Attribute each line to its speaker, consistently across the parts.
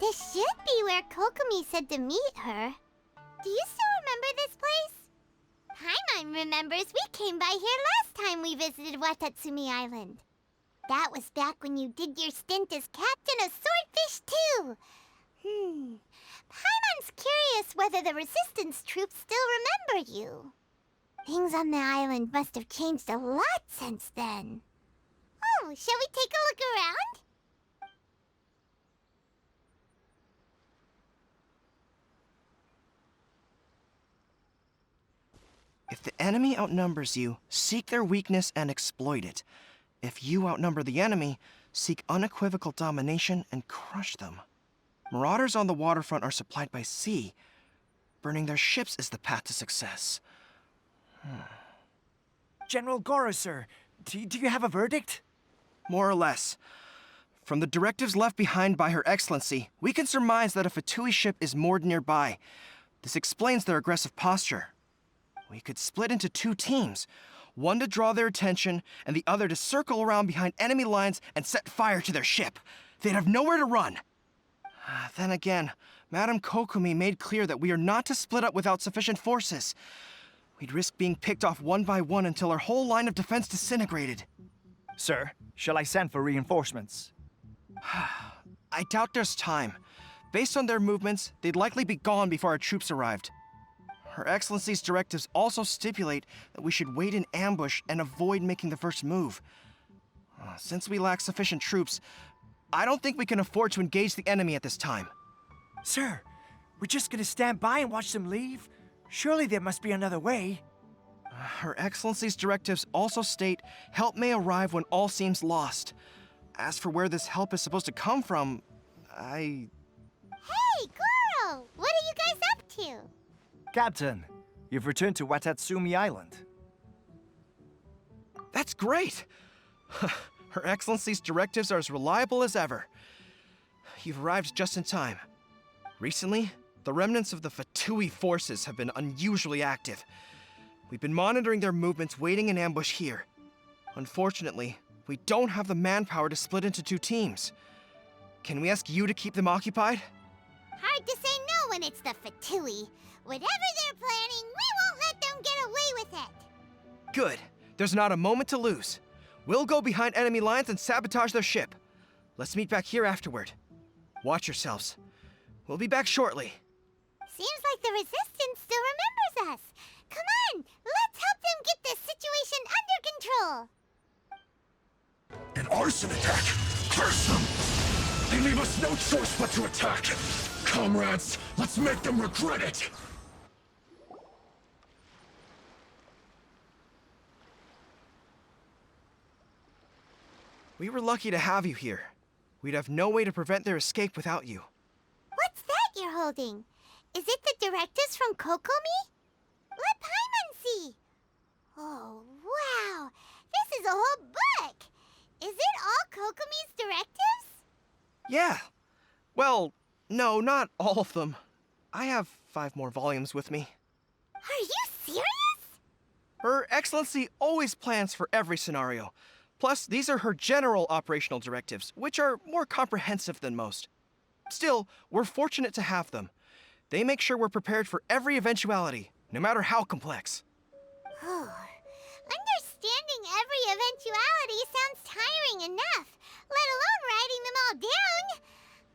Speaker 1: This should be where Kokomi said to meet her. Do you still remember this place? Paimon remembers we came by here last time we visited Watatsumi Island. That was back when you did your stint as captain of Swordfish too. Paimon's curious whether the resistance troops still remember you. Things on the island must have changed a lot since then. Oh, shall we take a look around?
Speaker 2: If the enemy outnumbers you, seek their weakness and exploit it. If you outnumber the enemy, seek unequivocal domination and crush them. Marauders on the waterfront are supplied by sea. Burning their ships is the path to success.
Speaker 3: General Goro, sir, do you have a verdict?
Speaker 2: More or less. From the directives left behind by Her Excellency, we can surmise that a Fatui ship is moored nearby. This explains their aggressive posture. We could split into two teams, one to draw their attention, and the other to circle around behind enemy lines and set fire to their ship. They'd have nowhere to run. Then again, Madame Kokomi made clear that we are not to split up without sufficient forces. We'd risk being picked off one by one until our whole line of defense disintegrated.
Speaker 3: Sir, shall I send for reinforcements?
Speaker 2: I doubt there's time. Based on their movements, they'd likely be gone before our troops arrived. Her Excellency's directives also stipulate that we should wait in ambush and avoid making the first move. Since we lack sufficient troops, I don't think we can afford to engage the enemy at this time.
Speaker 3: Sir, we're just gonna stand by and watch them leave? Surely there must be another way.
Speaker 2: Her Excellency's directives also state help may arrive when all seems lost. As for where this help is supposed to come from,
Speaker 1: Hey, Goro! What are you guys up to?
Speaker 3: Captain, you've returned to Watatsumi Island.
Speaker 2: That's great! Her Excellency's directives are as reliable as ever. You've arrived just in time. Recently, the remnants of the Fatui forces have been unusually active. We've been monitoring their movements, waiting in ambush here. Unfortunately, we don't have the manpower to split into two teams. Can we ask you to keep them occupied?
Speaker 1: Hard to say no when it's the Fatui. Whatever they're planning, we won't let them get away with it.
Speaker 2: Good. There's not a moment to lose. We'll go behind enemy lines and sabotage their ship. Let's meet back here afterward. Watch yourselves. We'll be back shortly.
Speaker 1: Seems like the Resistance still remembers us. Come on, let's help them get this situation under control.
Speaker 4: An arson attack! Curse them! They leave us no choice but to attack! Comrades, let's make them regret it!
Speaker 2: We were lucky to have you here. We'd have no way to prevent their escape without you.
Speaker 1: What's that you're holding? Is it the directives from Kokomi? Let Paimon see. Oh, wow. This is a whole book. Is it all Kokomi's directives?
Speaker 2: Yeah. Well, no, not all of them. I have 5 more volumes with me.
Speaker 1: Are you serious?
Speaker 2: Her Excellency always plans for every scenario. Plus, these are her general operational directives, which are more comprehensive than most. Still, we're fortunate to have them. They make sure we're prepared for every eventuality, no matter how complex.
Speaker 1: Understanding every eventuality sounds tiring enough, let alone writing them all down.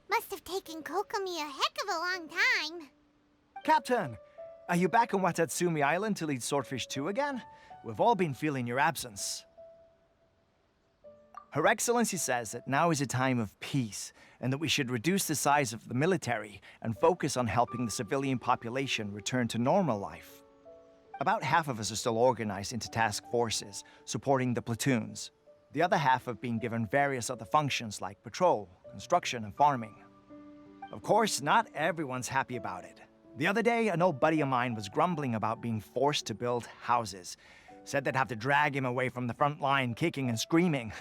Speaker 1: Must have taken Kokomi a heck of a long time.
Speaker 3: Captain, are you back on Watatsumi Island to lead Swordfish 2 again? We've all been feeling your absence. Her Excellency says that now is a time of peace, and that we should reduce the size of the military and focus on helping the civilian population return to normal life. About half of us are still organized into task forces, supporting the platoons. The other half have been given various other functions like patrol, construction, and farming. Of course, not everyone's happy about it. The other day, an old buddy of mine was grumbling about being forced to build houses. Said they'd have to drag him away from the front line, kicking and screaming.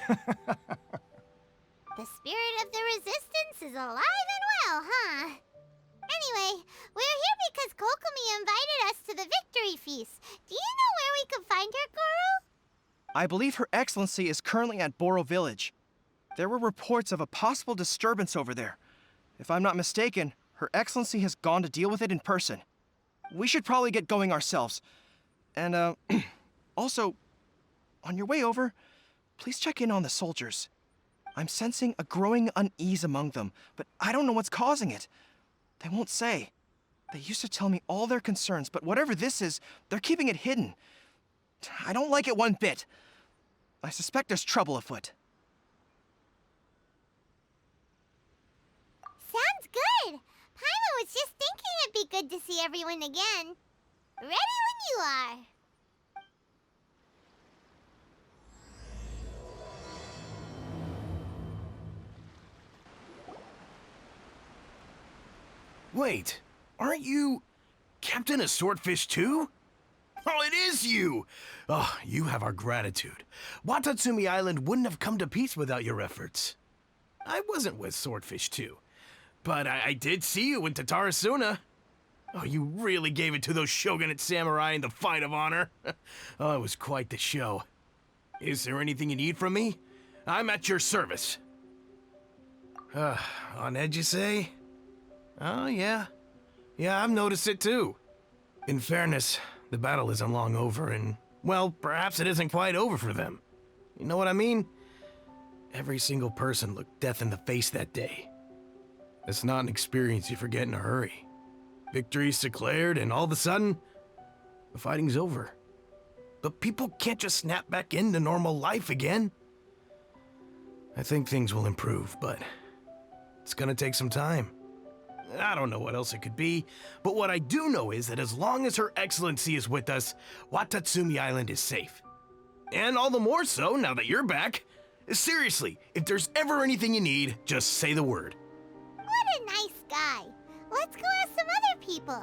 Speaker 1: The spirit of the Resistance is alive and well, huh? Anyway, we're here because Kokomi invited us to the victory feast. Do you know where we could find her, Goro?
Speaker 2: I believe Her Excellency is currently at Boro Village. There were reports of a possible disturbance over there. If I'm not mistaken, Her Excellency has gone to deal with it in person. We should probably get going ourselves. And, also, on your way over, please check in on the soldiers. I'm sensing a growing unease among them, but I don't know what's causing it. They won't say. They used to tell me all their concerns, but whatever this is, they're keeping it hidden. I don't like it one bit. I suspect there's trouble afoot.
Speaker 1: Sounds good. Paimon was just thinking it'd be good to see everyone again. Ready when you are.
Speaker 5: Wait, aren't you Captain of Swordfish too? Oh, it is you! Oh, you have our gratitude. Watatsumi Island wouldn't have come to peace without your efforts. I wasn't with Swordfish 2, but I did see you in Tatarasuna. Oh, you really gave it to those shogunate samurai in the fight of honor. Oh, it was quite the show. Is there anything you need from me? I'm at your service. On edge, you say? Oh, yeah. Yeah, I've noticed it too. In fairness, the battle isn't long over, and, well, perhaps it isn't quite over for them. You know what I mean? Every single person looked death in the face that day. It's not an experience you forget in a hurry. Victory's declared, and all of a sudden, the fighting's over. But people can't just snap back into normal life again. I think things will improve, but it's gonna take some time. I don't know what else it could be, but what I do know is that as long as Her Excellency is with us, Watatsumi Island is safe. And all the more so now that you're back. Seriously, if there's ever anything you need, just say the word.
Speaker 1: What a nice guy. Let's go ask some other people.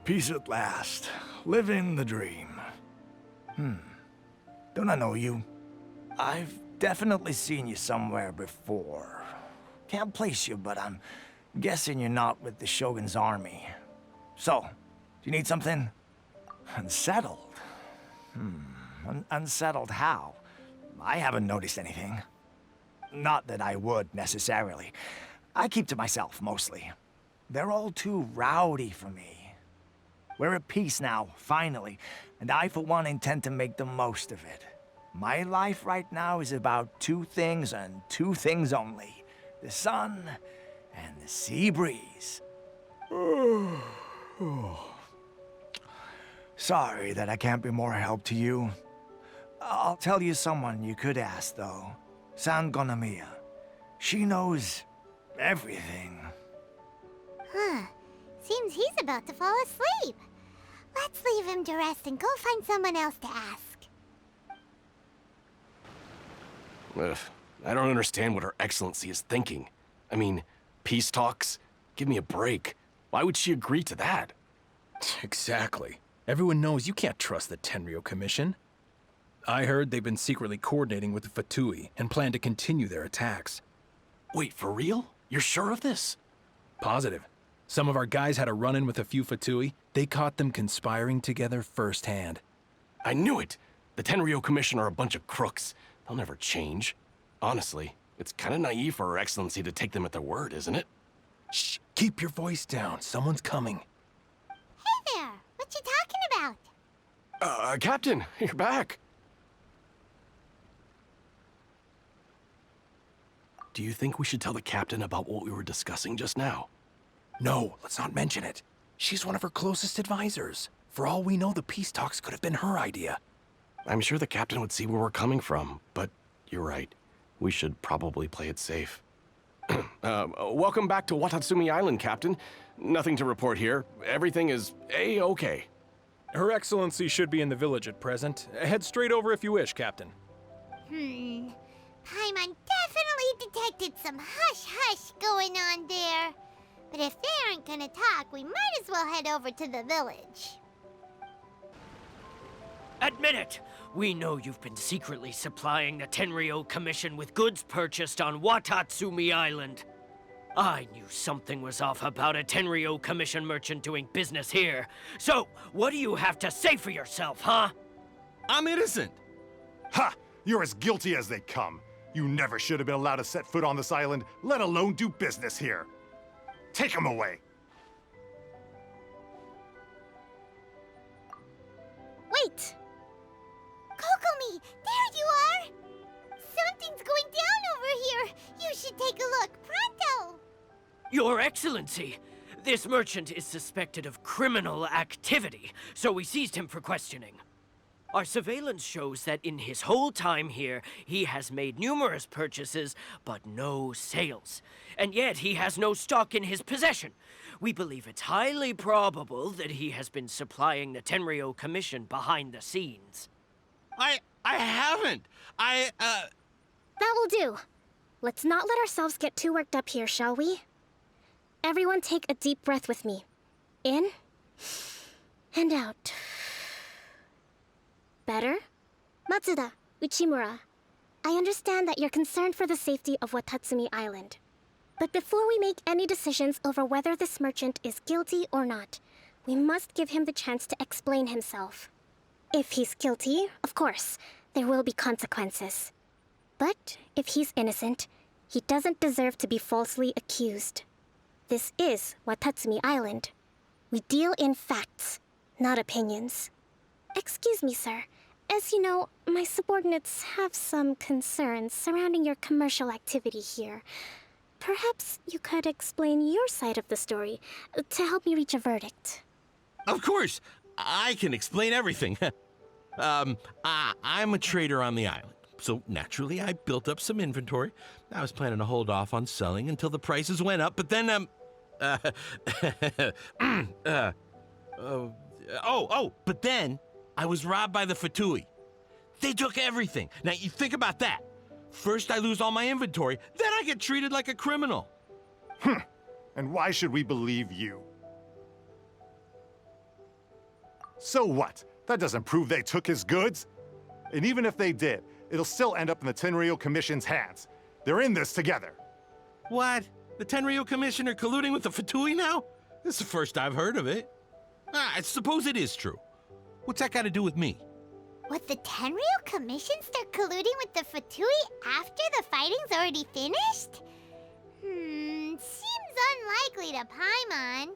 Speaker 3: Peace at last. Living the dream. Don't I know you? I've definitely seen you somewhere before. Can't place you, but I'm guessing you're not with the Shogun's army. So, do you need something? Unsettled? Unsettled how? I haven't noticed anything. Not that I would, necessarily. I keep to myself, mostly. They're all too rowdy for me. We're at peace now, finally, and I, for one, intend to make the most of it. My life right now is about two things and two things only. The sun and the sea breeze. Sorry that I can't be more help to you. I'll tell you someone you could ask, though. Sangonomiya. She knows everything.
Speaker 1: Huh. Seems he's about to fall asleep. Let's leave him to rest and go find someone else to ask.
Speaker 6: Ugh, I don't understand what Her Excellency is thinking. I mean, peace talks? Give me a break. Why would she agree to that?
Speaker 7: Exactly. Everyone knows you can't trust the Tenryou Commission. I heard they've been secretly coordinating with the Fatui and plan to continue their attacks.
Speaker 6: Wait, for real? You're sure of this?
Speaker 7: Positive. Some of our guys had a run-in with a few Fatui. They caught them conspiring together firsthand.
Speaker 6: I knew it! The Tenryou Commission are a bunch of crooks. They'll never change. Honestly, it's kind of naive for Her Excellency to take them at their word, isn't it?
Speaker 7: Shh! Keep your voice down. Someone's coming.
Speaker 1: Hey there! What you talking about?
Speaker 6: Captain, you're back. Do you think we should tell the captain about what we were discussing just now?
Speaker 7: No, let's not mention it. She's one of her closest advisors. For all we know, the peace talks could have been her idea.
Speaker 6: I'm sure the captain would see where we're coming from, but you're right. We should probably play it safe. Welcome back to Watatsumi Island, Captain. Nothing to report here. Everything is A-okay.
Speaker 7: Her Excellency should be in the village at present. Head straight over if you wish, Captain.
Speaker 1: Paimon definitely detected some hush-hush going on there. But if they aren't gonna talk, we might as well head over to the village.
Speaker 8: Admit it! We know you've been secretly supplying the Tenryou Commission with goods purchased on Watatsumi Island. I knew something was off about a Tenryou Commission merchant doing business here. So, what do you have to say for yourself, huh?
Speaker 9: I'm innocent. Ha! You're as guilty as they come. You never should have been allowed to set foot on this island, let alone do business here. Take him away.
Speaker 1: Wait! Kokomi, there you are! Something's going down over here! You should take a look, pronto!
Speaker 8: Your Excellency, this merchant is suspected of criminal activity, so we seized him for questioning. Our surveillance shows that in his whole time here, he has made numerous purchases, but no sales. And yet he has no stock in his possession. We believe it's highly probable that he has been supplying the Tenryo Commission behind the scenes.
Speaker 10: I haven't.
Speaker 11: That will do. Let's not let ourselves get too worked up here, shall we? Everyone take a deep breath with me. In and out. Better? Matsuda, Uchimura, I understand that you're concerned for the safety of Watatsumi Island. But before we make any decisions over whether this merchant is guilty or not, we must give him the chance to explain himself. If he's guilty, of course, there will be consequences. But if he's innocent, he doesn't deserve to be falsely accused. This is Watatsumi Island. We deal in facts, not opinions. Excuse me, sir. As you know, my subordinates have some concerns surrounding your commercial activity here. Perhaps you could explain your side of the story to help me reach a verdict.
Speaker 10: Of course, I can explain everything. I'm a trader on the island, so naturally I built up some inventory. I was planning to hold off on selling until the prices went up, but then, but then I was robbed by the Fatui. They took everything. Now, you think about that. First I lose all my inventory, then I get treated like a criminal.
Speaker 9: And why should we believe you? So what? That doesn't prove they took his goods. And even if they did, it'll still end up in the Tenryo Commission's hands. They're in this together.
Speaker 10: What? The Tenryo Commission are colluding with the Fatui now? This is the first I've heard of it. I suppose it is true. What's that got to do with me?
Speaker 1: Would the Tenryo Commission start colluding with the Fatui after the fighting's already finished? Seems unlikely to Paimon.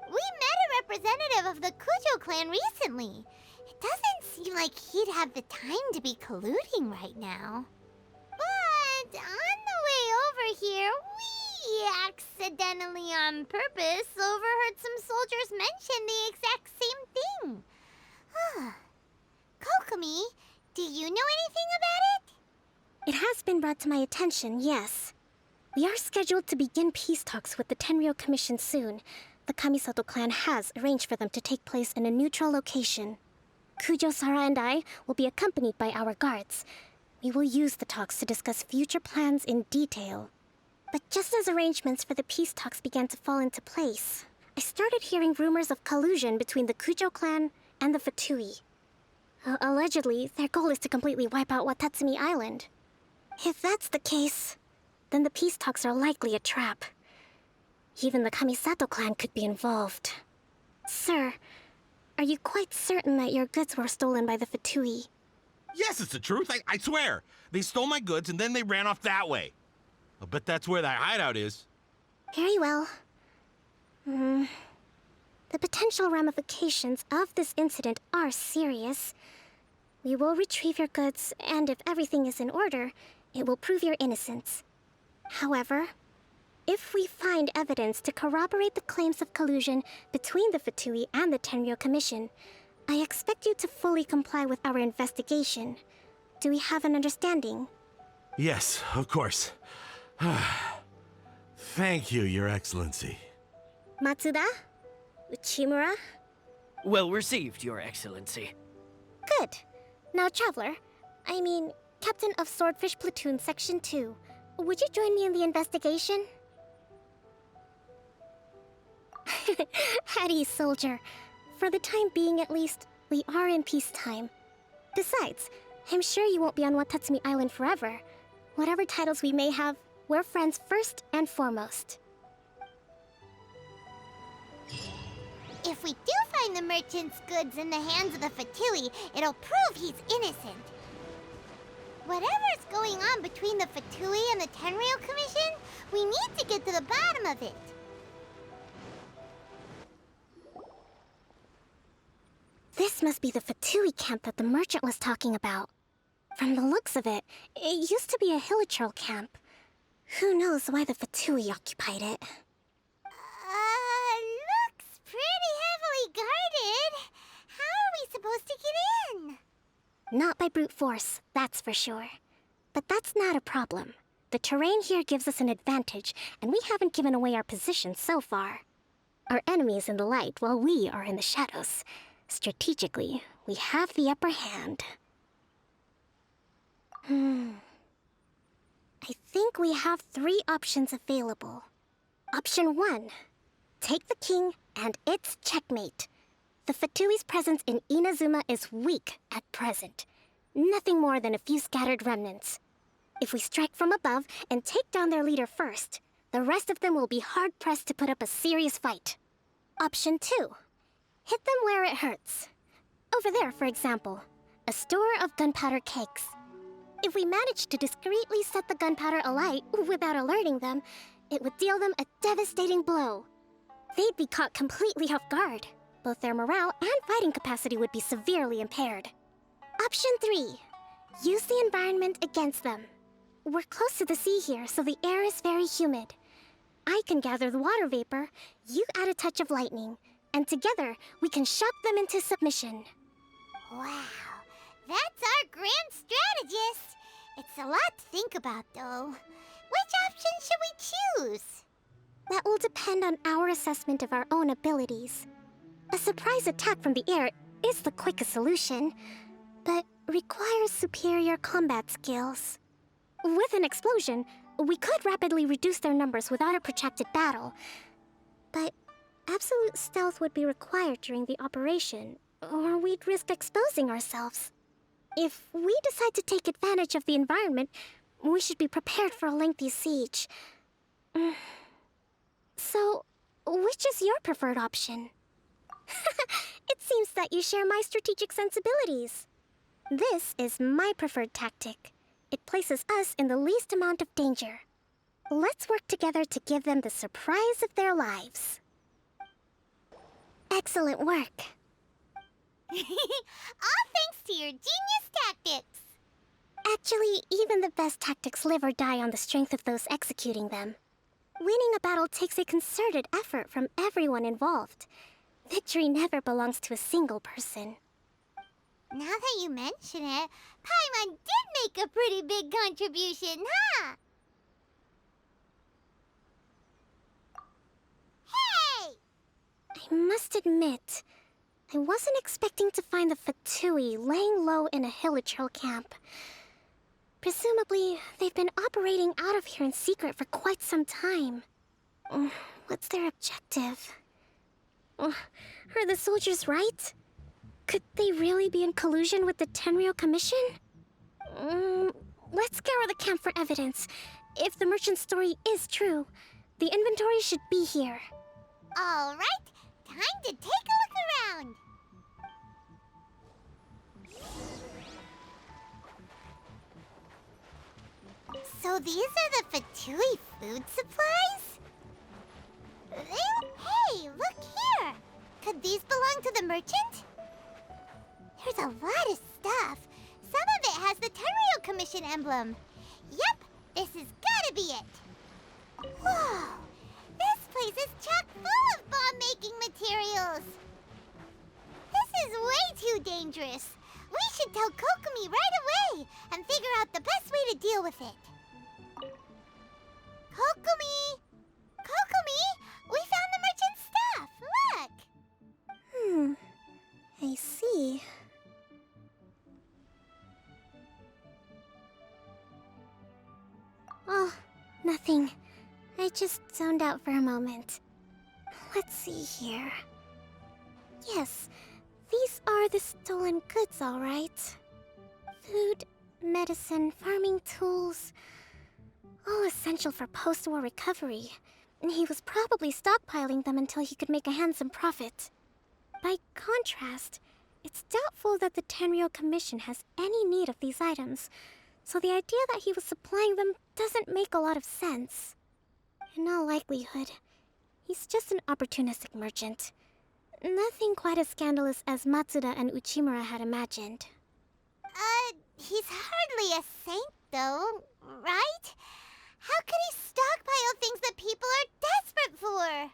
Speaker 1: We met a representative of the Kujo clan recently. It doesn't seem like he'd have the time to be colluding right now. But on the way over here, we accidentally on purpose overheard some soldiers mention the exact same thing. Kokomi, do you know anything about it?
Speaker 11: It has been brought to my attention, yes. We are scheduled to begin peace talks with the Tenryo Commission soon. The Kamisato clan has arranged for them to take place in a neutral location. Kujo-Sara and I will be accompanied by our guards. We will use the talks to discuss future plans in detail. But just as arrangements for the peace talks began to fall into place, I started hearing rumors of collusion between the Kujo clan and the Fatui. Allegedly, their goal is to completely wipe out Watatsumi Island. If that's the case, then the peace talks are likely a trap. Even the Kamisato clan could be involved. Sir, are you quite certain that your goods were stolen by the Fatui?
Speaker 10: Yes, it's the truth. I swear. They stole my goods and then they ran off that way. I'll bet that's where that hideout is.
Speaker 11: Very well. The potential ramifications of this incident are serious. We will retrieve your goods, and if everything is in order, it will prove your innocence. However, if we find evidence to corroborate the claims of collusion between the Fatui and the Tenryo Commission, I expect you to fully comply with our investigation. Do we have an understanding?
Speaker 10: Yes, of course. Thank you, Your Excellency.
Speaker 11: Matsuda? Uchimura?
Speaker 8: Well received, Your Excellency.
Speaker 11: Good. Now, Traveler, Captain of Swordfish Platoon Section 2, would you join me in the investigation? At ease, soldier. For the time being, at least, we are in peacetime. Besides, I'm sure you won't be on Watatsumi Island forever. Whatever titles we may have, we're friends first and foremost.
Speaker 1: If we do find the merchant's goods in the hands of the Fatui, it'll prove he's innocent. Whatever's going on between the Fatui and the Tenryou Commission, we need to get to the bottom of it.
Speaker 11: This must be the Fatui camp that the merchant was talking about. From the looks of it, it used to be a hilichurl camp. Who knows why the Fatui occupied it?
Speaker 1: Looks pretty heavily guarded. How are we supposed to get in?
Speaker 11: Not by brute force, that's for sure. But that's not a problem. The terrain here gives us an advantage, and we haven't given away our position so far. Our enemy is in the light, while we are in the shadows. Strategically, we have the upper hand. I think we have 3 options available. Option 1. Take the king, and it's checkmate. The Fatui's presence in Inazuma is weak at present. Nothing more than a few scattered remnants. If we strike from above and take down their leader first, the rest of them will be hard-pressed to put up a serious fight. Option 2. Hit them where it hurts. Over there, for example, a store of gunpowder cakes. If we manage to discreetly set the gunpowder alight without alerting them, it would deal them a devastating blow. They'd be caught completely off guard. Both their morale and fighting capacity would be severely impaired. Option 3. Use the environment against them. We're close to the sea here, so the air is very humid. I can gather the water vapor, you add a touch of lightning, and together we can shock them into submission.
Speaker 1: Wow, that's our grand strategist. It's a lot to think about, though. Which option should we choose?
Speaker 11: That will depend on our assessment of our own abilities. A surprise attack from the air is the quickest solution, but requires superior combat skills. With an explosion, we could rapidly reduce their numbers without a protracted battle, but absolute stealth would be required during the operation, or we'd risk exposing ourselves. If we decide to take advantage of the environment, we should be prepared for a lengthy siege. So, which is your preferred option? It seems that you share my strategic sensibilities. This is my preferred tactic. It places us in the least amount of danger. Let's work together to give them the surprise of their lives. Excellent work.
Speaker 1: All thanks to your genius tactics.
Speaker 11: Actually, even the best tactics live or die on the strength of those executing them. Winning a battle takes a concerted effort from everyone involved. Victory never belongs to a single person.
Speaker 1: Now that you mention it, Paimon did make a pretty big contribution, huh? Hey!
Speaker 11: I must admit, I wasn't expecting to find the Fatui laying low in a hilichurl camp. Presumably, they've been operating out of here in secret for quite some time. What's their objective? Are the soldiers right? Could they really be in collusion with the Tenryou Commission? Let's scour the camp for evidence. If the merchant's story is true, the inventory should be here.
Speaker 1: All right, time to take a look around. So these are the Fatui food supplies? Hey, look here! Could these belong to the merchant? There's a lot of stuff. Some of it has the Tenryou Commission emblem. Yep, this has gotta be it. Whoa! This place is chock full of bomb-making materials. This is way too dangerous. We should tell Kokomi right away and figure out the best way to deal with it. Kokomi! Kokomi! We found the merchant's stuff! Look!
Speaker 11: I see. Oh, nothing. I just zoned out for a moment. Let's see here. Yes, these are the stolen goods, all right. Food, medicine, farming tools. All essential for post-war recovery. And he was probably stockpiling them until he could make a handsome profit. By contrast, it's doubtful that the Tenryou Commission has any need of these items, so the idea that he was supplying them doesn't make a lot of sense. In all likelihood, he's just an opportunistic merchant. Nothing quite as scandalous as Matsuda and Uchimura had imagined.
Speaker 1: He's hardly a saint, though, right? How could he stockpile things that people are desperate for?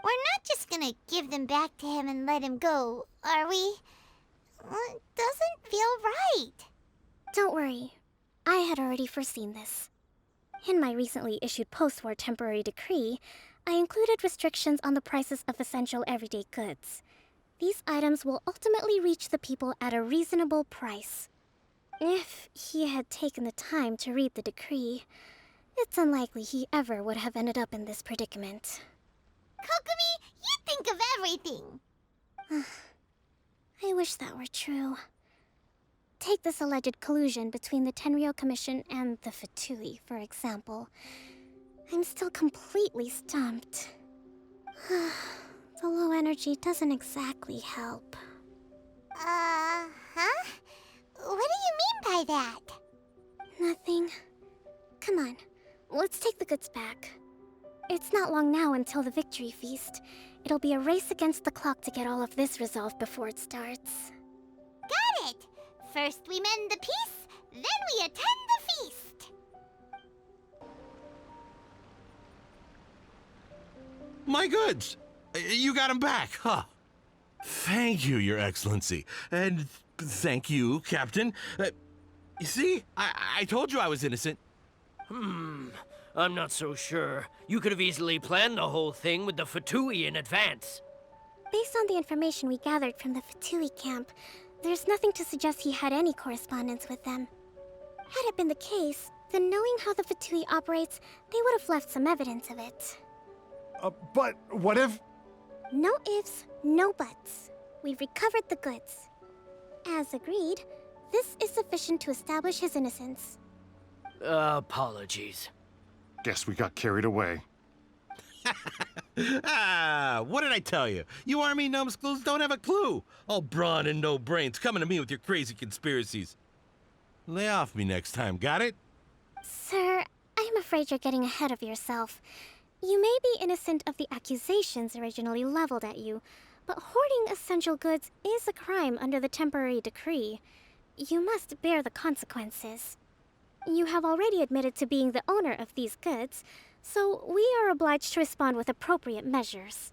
Speaker 1: We're not just gonna give them back to him and let him go, are we? It doesn't feel right.
Speaker 11: Don't worry, I had already foreseen this. In my recently issued post-war temporary decree, I included restrictions on the prices of essential everyday goods. These items will ultimately reach the people at a reasonable price. If he had taken the time to read the decree, it's unlikely he ever would have ended up in this predicament.
Speaker 1: Kokomi, you think of everything!
Speaker 11: I wish that were true. Take this alleged collusion between the Tenryou Commission and the Fatui, for example. I'm still completely stumped. The low energy doesn't exactly help.
Speaker 1: Huh? What do you mean by that?
Speaker 11: Nothing. Come on, let's take the goods back. It's not long now until the victory feast. It'll be a race against the clock to get all of this resolved before it starts.
Speaker 1: Got it! First we mend the peace, then we attend the feast!
Speaker 10: My goods! You got them back, huh? Thank you, Your Excellency. And thank you, Captain. You see? I told you I was innocent.
Speaker 8: I'm not so sure. You could have easily planned the whole thing with the Fatui in advance.
Speaker 11: Based on the information we gathered from the Fatui camp, there's nothing to suggest he had any correspondence with them. Had it been the case, then knowing how the Fatui operates, they would have left some evidence of it.
Speaker 9: But what if...
Speaker 11: No ifs, no buts. We've recovered the goods. As agreed, this is sufficient to establish his innocence.
Speaker 8: Apologies.
Speaker 9: Guess we got carried away.
Speaker 10: What did I tell you? You army numbskulls don't have a clue. All brawn and no brains coming to me with your crazy conspiracies. Lay off me next time, got it?
Speaker 11: Sir, I'm afraid you're getting ahead of yourself. You may be innocent of the accusations originally leveled at you, but hoarding essential goods is a crime under the temporary decree. You must bear the consequences. You have already admitted to being the owner of these goods, so we are obliged to respond with appropriate measures.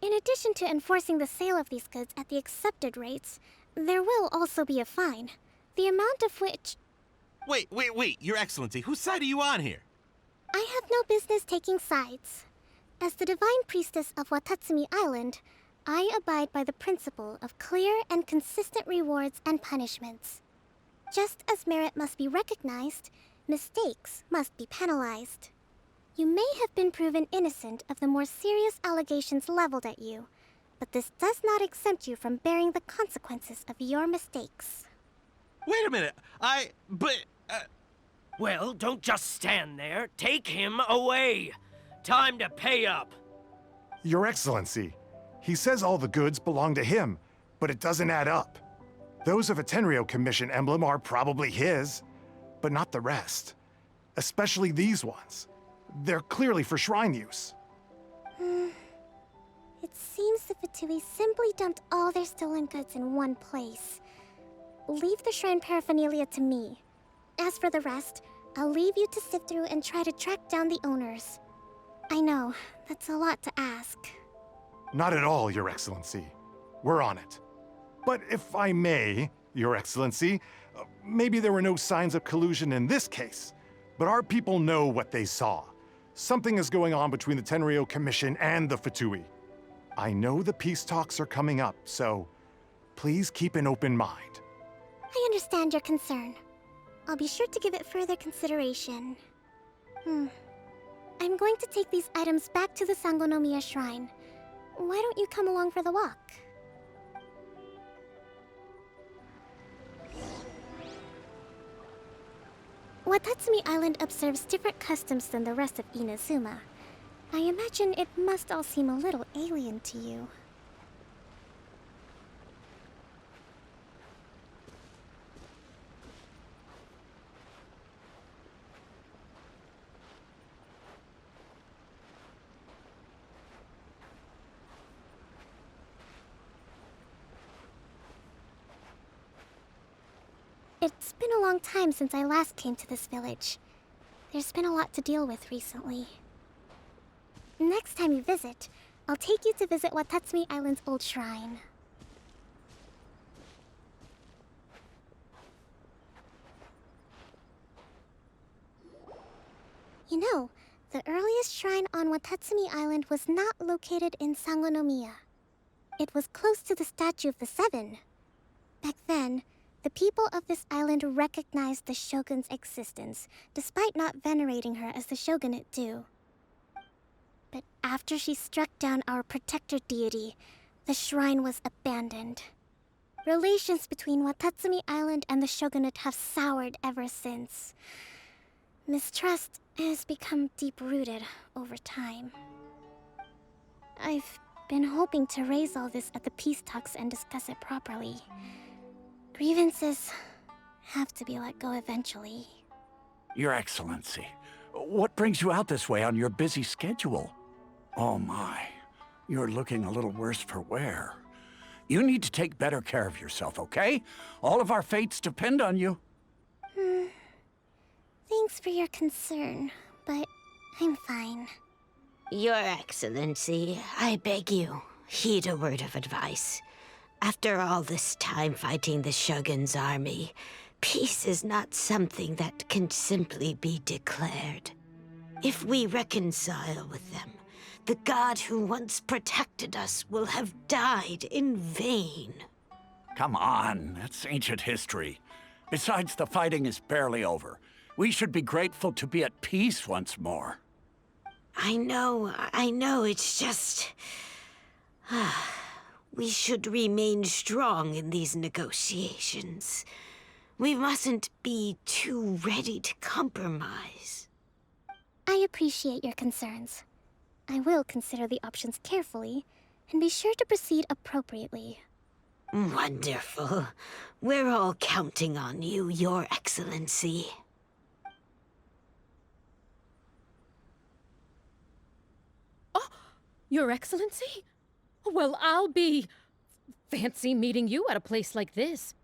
Speaker 11: In addition to enforcing the sale of these goods at the accepted rates, there will also be a fine, the amount of which...
Speaker 10: Wait, Your Excellency, whose side are you on here?
Speaker 11: I have no business taking sides. As the Divine Priestess of Watatsumi Island, I abide by the principle of clear and consistent rewards and punishments. Just as merit must be recognized, mistakes must be penalized. You may have been proven innocent of the more serious allegations leveled at you, but this does not exempt you from bearing the consequences of your mistakes.
Speaker 10: Wait a minute,
Speaker 8: Well, don't just stand there. Take him away. Time to pay up.
Speaker 9: Your Excellency, he says all the goods belong to him, but it doesn't add up. Those of a Tenryou Commission emblem are probably his, but not the rest. Especially these ones. They're clearly for shrine use.
Speaker 11: It seems the Fatui simply dumped all their stolen goods in one place. Leave the shrine paraphernalia to me. As for the rest, I'll leave you to sift through and try to track down the owners. I know, that's a lot to ask.
Speaker 9: Not at all, Your Excellency. We're on it. But if I may, Your Excellency, maybe there were no signs of collusion in this case, but our people know what they saw. Something is going on between the Tenryou Commission and the Fatui. I know the peace talks are coming up, so please keep an open mind.
Speaker 11: I understand your concern. I'll be sure to give it further consideration. I'm going to take these items back to the Sangonomiya Shrine. Why don't you come along for the walk? Watatsumi Island observes different customs than the rest of Inazuma. I imagine it must all seem a little alien to you. It's been a long time since I last came to this village. There's been a lot to deal with recently. Next time you visit, I'll take you to visit Watatsumi Island's old shrine. You know, the earliest shrine on Watatsumi Island was not located in Sangonomiya. It was close to the Statue of the Seven. Back then, the people of this island recognized the shogun's existence, despite not venerating her as the shogunate do. But after she struck down our protector deity, the shrine was abandoned. Relations between Watatsumi Island and the shogunate have soured ever since. Mistrust has become deep-rooted over time. I've been hoping to raise all this at the peace talks and discuss it properly. Grievances have to be let go eventually.
Speaker 12: Your Excellency, what brings you out this way on your busy schedule? Oh my, you're looking a little worse for wear. You need to take better care of yourself, okay? All of our fates depend on you.
Speaker 11: Thanks for your concern, but I'm fine.
Speaker 13: Your Excellency, I beg you, heed a word of advice. After all this time fighting the Shogun's army, peace is not something that can simply be declared. If we reconcile with them, the god who once protected us will have died in vain.
Speaker 12: Come on, that's ancient history. Besides, the fighting is barely over. We should be grateful to be at peace once more.
Speaker 13: I know, it's just... We should remain strong in these negotiations. We mustn't be too ready to compromise.
Speaker 11: I appreciate your concerns. I will consider the options carefully, and be sure to proceed appropriately.
Speaker 13: Wonderful. We're all counting on you, Your Excellency.
Speaker 14: Your Excellency? Well, I'll be... fancy meeting you at a place like this.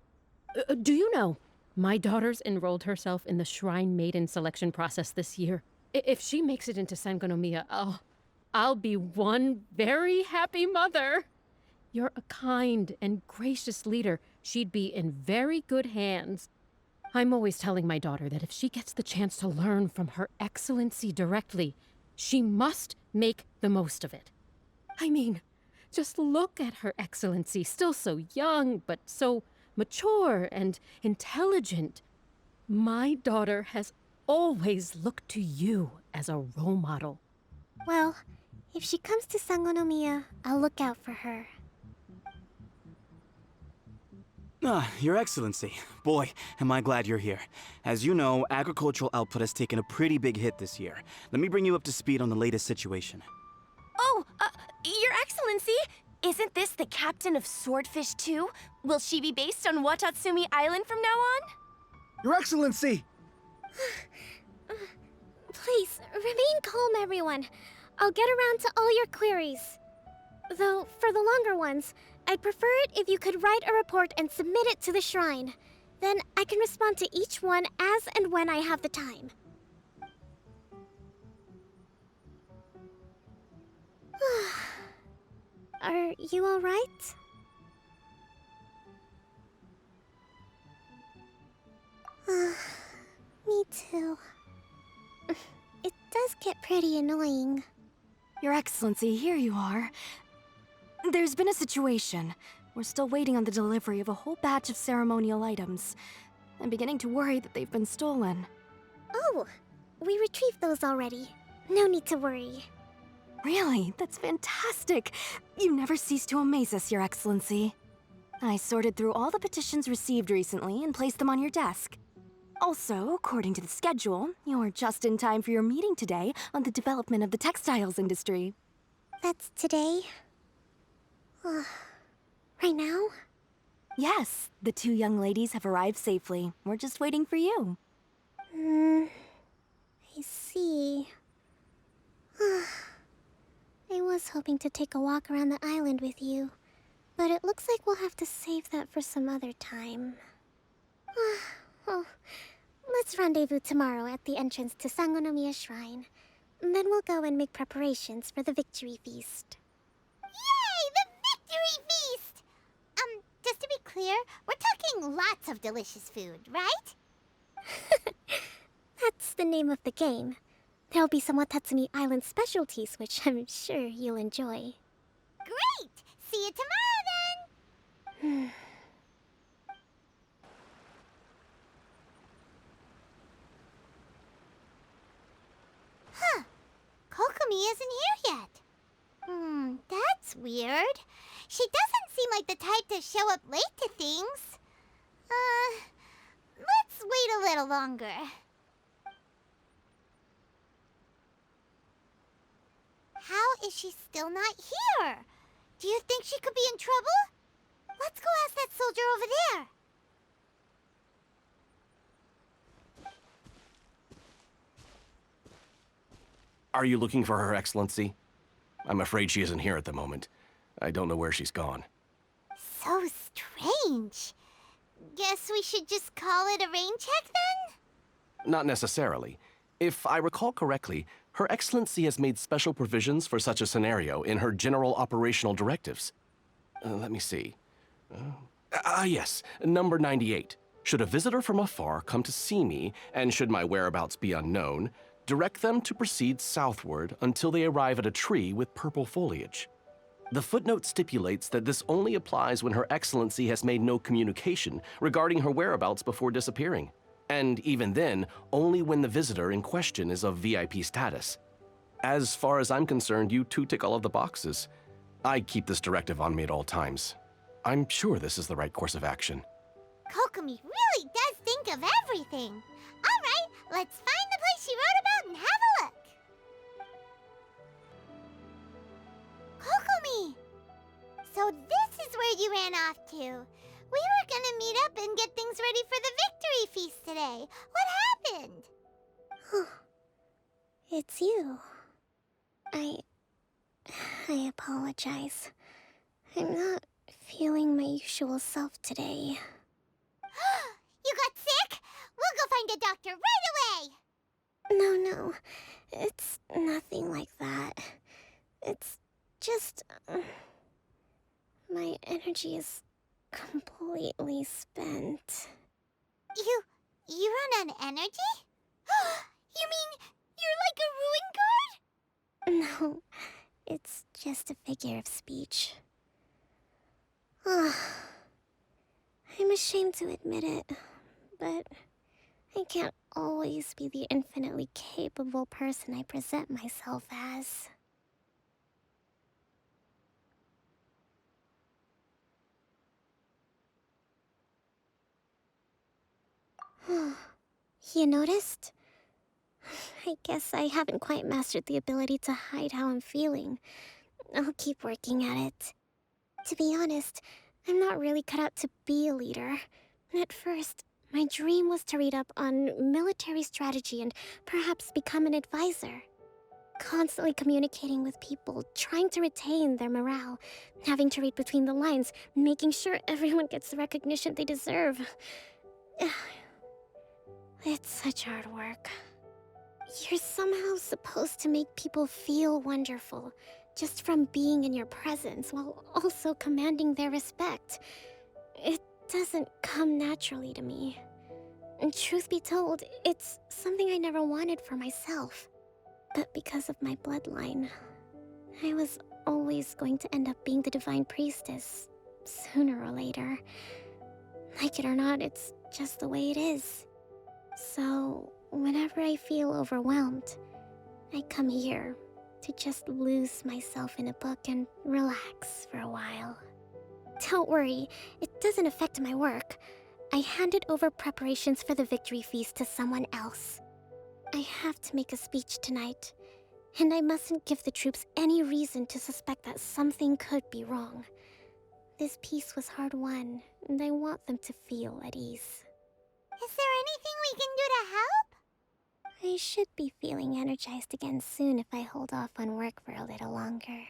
Speaker 14: Do you know, my daughter's enrolled herself in the Shrine Maiden selection process this year. If she makes it into Sangonomiya, I'll be one very happy mother. You're a kind and gracious leader. She'd be in very good hands. I'm always telling my daughter that if she gets the chance to learn from Her Excellency directly, she must make the most of it. I mean, just look at Her Excellency, still so young, but so mature and intelligent. My daughter has always looked to you as a role model.
Speaker 11: Well, if she comes to Sangonomiya, I'll look out for her.
Speaker 15: Your Excellency. Boy, am I glad you're here. As you know, agricultural output has taken a pretty big hit this year. Let me bring you up to speed on the latest situation.
Speaker 16: Oh, Your Excellency! Isn't this the captain of Swordfish 2? Will she be based on Watatsumi Island from now on?
Speaker 17: Your Excellency!
Speaker 11: Please, remain calm, everyone. I'll get around to all your queries. Though, for the longer ones, I'd prefer it if you could write a report and submit it to the shrine. Then I can respond to each one as and when I have the time. Are you all right? Me too. It does get pretty annoying.
Speaker 16: Your Excellency, here you are. There's been a situation. We're still waiting on the delivery of a whole batch of ceremonial items. I'm beginning to worry that they've been stolen.
Speaker 11: Oh, we retrieved those already. No need to worry.
Speaker 16: Really? That's fantastic! You never cease to amaze us, Your Excellency. I sorted through all the petitions received recently and placed them on your desk. Also, according to the schedule, you're just in time for your meeting today on the development of the textiles industry.
Speaker 11: That's today? Right now?
Speaker 16: Yes, the two young ladies have arrived safely. We're just waiting for you.
Speaker 11: I see. I was hoping to take a walk around the island with you, but it looks like we'll have to save that for some other time. Oh, let's rendezvous tomorrow at the entrance to Sangonomiya Shrine. Then we'll go and make preparations for the victory feast.
Speaker 1: Yay! The victory feast! Just to be clear, we're talking lots of delicious food, right?
Speaker 11: That's the name of the game. There'll be some Watatsumi Island specialties, which I'm sure you'll enjoy.
Speaker 1: Great! See you tomorrow then! Huh. Kokomi isn't here yet. That's weird. She doesn't seem like the type to show up late to things. Let's wait a little longer. How is she still not here? Do you think she could be in trouble? Let's go ask that soldier over there.
Speaker 6: Are you looking for Her Excellency? I'm afraid she isn't here at the moment. I don't know where she's gone.
Speaker 1: So strange. Guess we should just call it a rain check then?
Speaker 6: Not necessarily. If I recall correctly, Her Excellency has made special provisions for such a scenario in her general operational directives. Let me see. Yes, number 98. Should a visitor from afar come to see me, and should my whereabouts be unknown, direct them to proceed southward until they arrive at a tree with purple foliage. The footnote stipulates that this only applies when Her Excellency has made no communication regarding her whereabouts before disappearing. And even then, only when the visitor in question is of VIP status. As far as I'm concerned, you two tick all of the boxes. I keep this directive on me at all times. I'm sure this is the right course of action.
Speaker 1: Kokomi really does think of everything. All right, let's find the place she wrote about and have a look. Kokomi! So this is where you ran off to. We were gonna meet up and get things ready for the victory feast today. What happened?
Speaker 11: It's you. I apologize. I'm not feeling my usual self today.
Speaker 1: You got sick? We'll go find a doctor right away!
Speaker 11: No. It's nothing like that. It's just... my energy is completely spent.
Speaker 1: You run on energy? You mean you're like a ruin guard?
Speaker 11: No, it's just a figure of speech. I'm ashamed to admit it, but I can't always be the infinitely capable person I present myself as. You noticed? I guess I haven't quite mastered the ability to hide how I'm feeling. I'll keep working at it. To be honest, I'm not really cut out to be a leader. At first, my dream was to read up on military strategy and perhaps become an advisor. Constantly communicating with people, trying to retain their morale, having to read between the lines, making sure everyone gets the recognition they deserve. It's such hard work. You're somehow supposed to make people feel wonderful, just from being in your presence, while also commanding their respect. It doesn't come naturally to me. And truth be told, it's something I never wanted for myself. But because of my bloodline, I was always going to end up being the Divine Priestess, sooner or later. Like it or not, it's just the way it is. So, whenever I feel overwhelmed, I come here to just lose myself in a book and relax for a while. Don't worry, it doesn't affect my work. I handed over preparations for the victory feast to someone else. I have to make a speech tonight, and I mustn't give the troops any reason to suspect that something could be wrong. This peace was hard-won, and I want them to feel at ease.
Speaker 1: Is there anything we can do to help?
Speaker 11: I should be feeling energized again soon if I hold off on work for a little longer.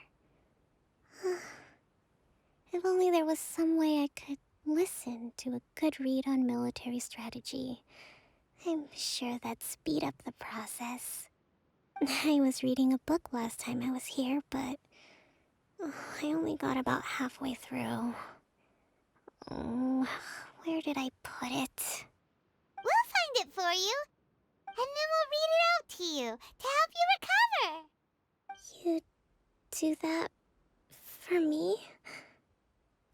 Speaker 11: If only there was some way I could listen to a good read on military strategy. I'm sure that'd speed up the process. I was reading a book last time I was here, but I only got about halfway through. Oh, where did I put it?
Speaker 1: We'll find it for you, and then we'll read it out to you to help you recover.
Speaker 11: You do that for me?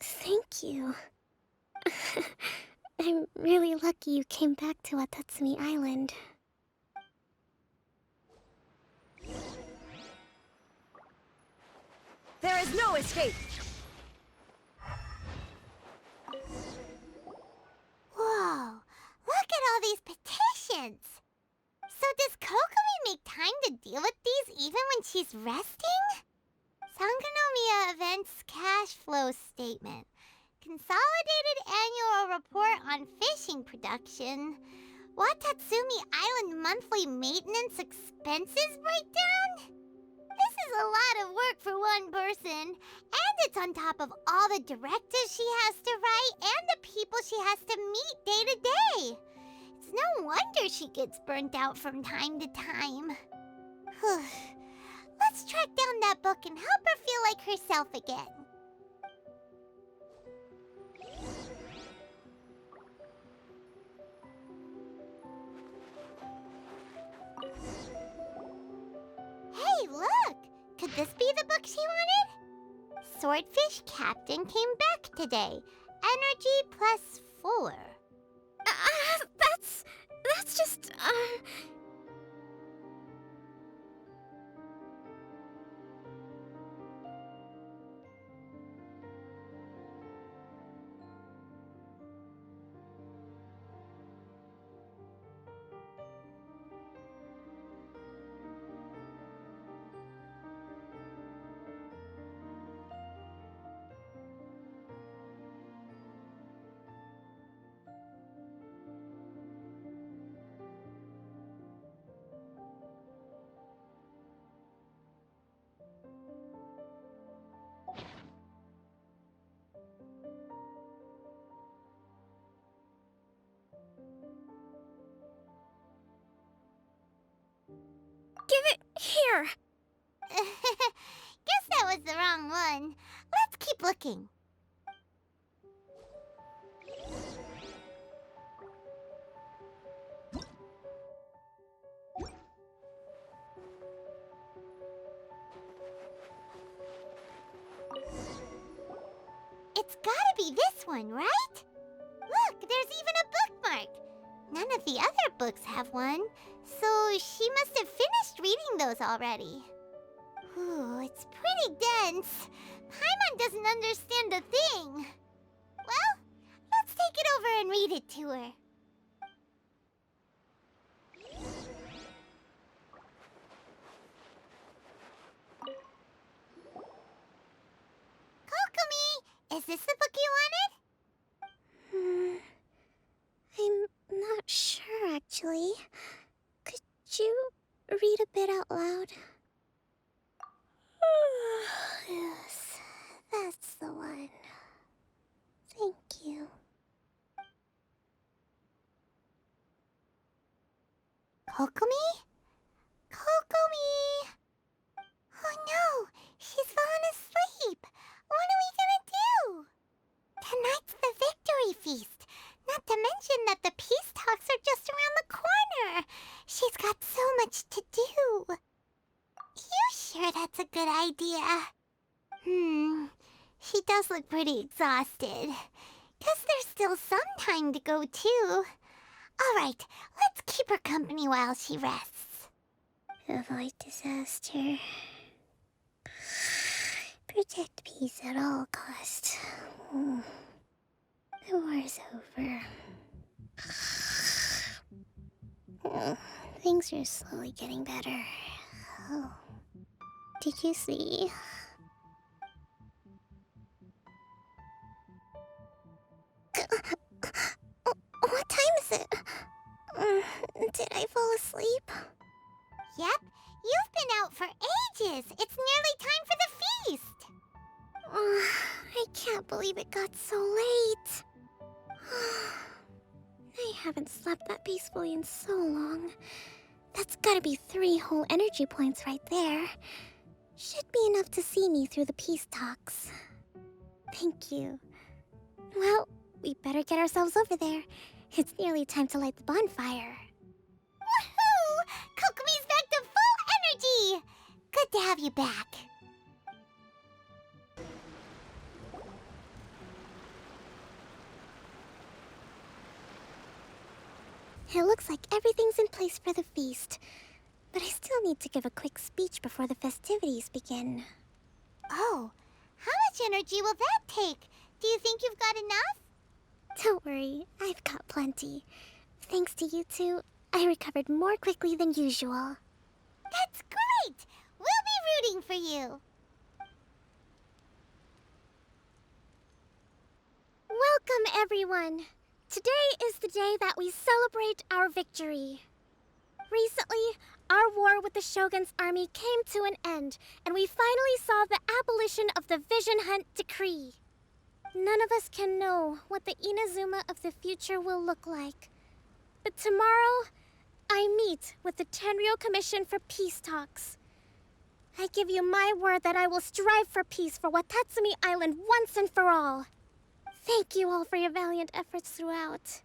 Speaker 11: Thank you. I'm really lucky you came back to Watatsumi Island.
Speaker 16: There is no escape!
Speaker 1: Whoa, look at all these petitions! So does Kokomi make time to deal with these even when she's resting? Sangonomiya Events Cash Flow Statement. Consolidated Annual Report on Fishing Production. Watatsumi Island Monthly Maintenance Expenses Breakdown? This is a lot of work for one person, and it's on top of all the directives she has to write and the people she has to meet day to day. It's no wonder she gets burnt out from time to time. Let's track down that book and help her feel like herself again. Hey, look! Could this be the book she wanted? Swordfish Captain came back today. Energy +4.
Speaker 11: That's just, Give it here!
Speaker 1: Guess that was the wrong one. Let's keep looking. It's gotta be this one, right? Look, there's even a bookmark. None of the other books have one, so she must have finished reading those already. Ooh, it's pretty dense. Paimon doesn't understand a thing. Well, let's take it over and read it to her. Kokomi, is this the book you wanted?
Speaker 11: I'm not sure, actually. Could you read a bit out loud? Yes, that's the one. Thank you.
Speaker 1: Kokomi? Kokomi! Oh no, she's fallen asleep. What are we gonna do? Tonight's the victory feast. Not to mention that the peace talks are just around the corner. She's got so much to do. You sure that's a good idea? She does look pretty exhausted. Guess there's still some time to go, too. Alright, let's keep her company while she rests.
Speaker 11: Avoid disaster. Protect peace at all costs. The war's over. Things are slowly getting better. Oh. Did you see? What time is it? Did I fall asleep?
Speaker 1: Yep, you've been out for ages. It's nearly time for the feast.
Speaker 11: I can't believe it got so late. I haven't slept that peacefully in so long. That's gotta be 3 whole energy points right there. Should be enough to see me through the peace talks. Thank you. Well, we better get ourselves over there. It's nearly time to light the bonfire.
Speaker 1: Woohoo! Kokomi's back to full energy! Good to have you back.
Speaker 11: It looks like everything's in place for the feast. But I still need to give a quick speech before the festivities begin.
Speaker 1: Oh, how much energy will that take? Do you think you've got enough?
Speaker 11: Don't worry, I've got plenty. Thanks to you two, I recovered more quickly than usual.
Speaker 1: That's great! We'll be rooting for you.
Speaker 11: Welcome, everyone! Today is the day that we celebrate our victory. Recently, our war with the Shogun's army came to an end, and we finally saw the abolition of the Vision Hunt Decree. None of us can know what the Inazuma of the future will look like. But tomorrow, I meet with the Tenryou Commission for peace talks. I give you my word that I will strive for peace for Watatsumi Island once and for all. Thank you all for your valiant efforts throughout.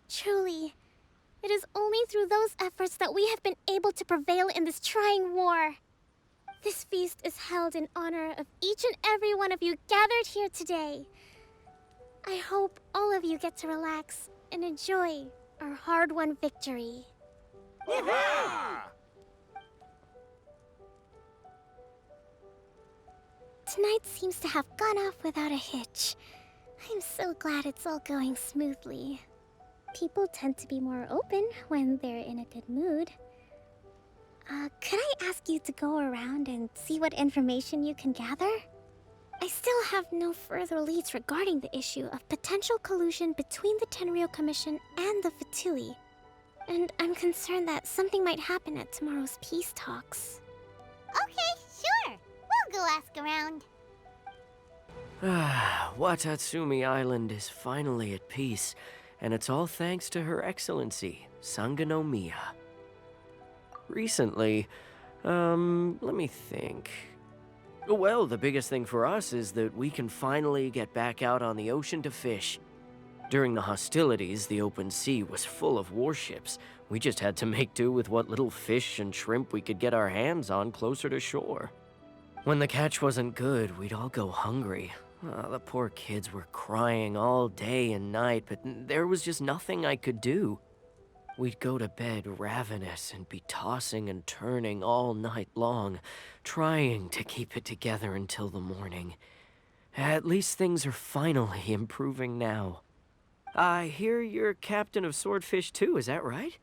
Speaker 11: Truly, it is only through those efforts that we have been able to prevail in this trying war. This feast is held in honor of each and every one of you gathered here today. I hope all of you get to relax and enjoy our hard-won victory. Tonight seems to have gone off without a hitch. I'm so glad it's all going smoothly. People tend to be more open when they're in a good mood. Could I ask you to go around and see what information you can gather? I still have no further leads regarding the issue of potential collusion between the Tenryou Commission and the Fatui. And I'm concerned that something might happen at tomorrow's peace talks.
Speaker 1: Okay, sure. We'll go ask around.
Speaker 8: Watatsumi Island is finally at peace, and it's all thanks to Her Excellency, Sangonomiya. Recently, let me think. Well, the biggest thing for us is that we can finally get back out on the ocean to fish. During the hostilities, the open sea was full of warships. We just had to make do with what little fish and shrimp we could get our hands on closer to shore. When the catch wasn't good, we'd all go hungry. The poor kids were crying all day and night, but there was just nothing I could do. We'd go to bed ravenous and be tossing and turning all night long, trying to keep it together until the morning. At least things are finally improving now. I hear you're captain of Swordfish too, is that right?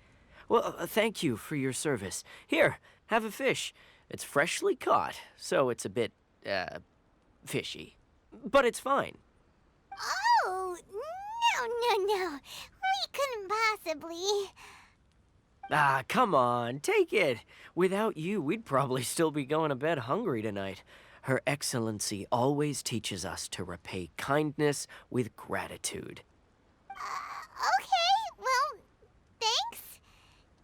Speaker 8: Well, thank you for your service. Here, have a fish. It's freshly caught, so it's a bit, fishy. But it's fine.
Speaker 1: Oh, no. We couldn't possibly.
Speaker 8: Ah, come on, take it. Without you, we'd probably still be going to bed hungry tonight. Her Excellency always teaches us to repay kindness with gratitude.
Speaker 1: Okay, well, thanks.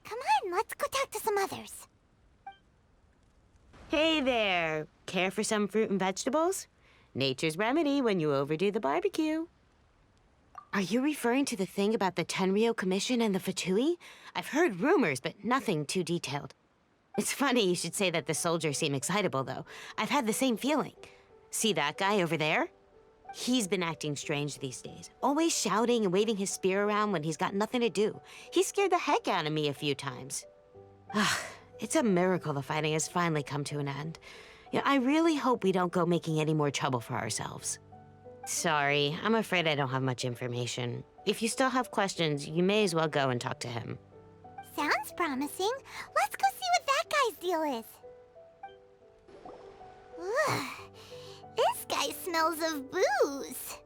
Speaker 1: Come on, let's go talk to some others.
Speaker 13: Hey there! Care for some fruit and vegetables? Nature's remedy when you overdo the barbecue. Are you referring to the thing about the Tenryou Commission and the Fatui? I've heard rumors, but nothing too detailed. It's funny you should say that the soldiers seem excitable, though. I've had the same feeling. See that guy over there? He's been acting strange these days. Always shouting and waving his spear around when he's got nothing to do. He scared the heck out of me a few times. It's a miracle the fighting has finally come to an end. Yeah, I really hope we don't go making any more trouble for ourselves. Sorry, I'm afraid I don't have much information. If you still have questions, you may as well go and talk to him.
Speaker 1: Sounds promising. Let's go see what that guy's deal is. Ugh. This guy smells of booze.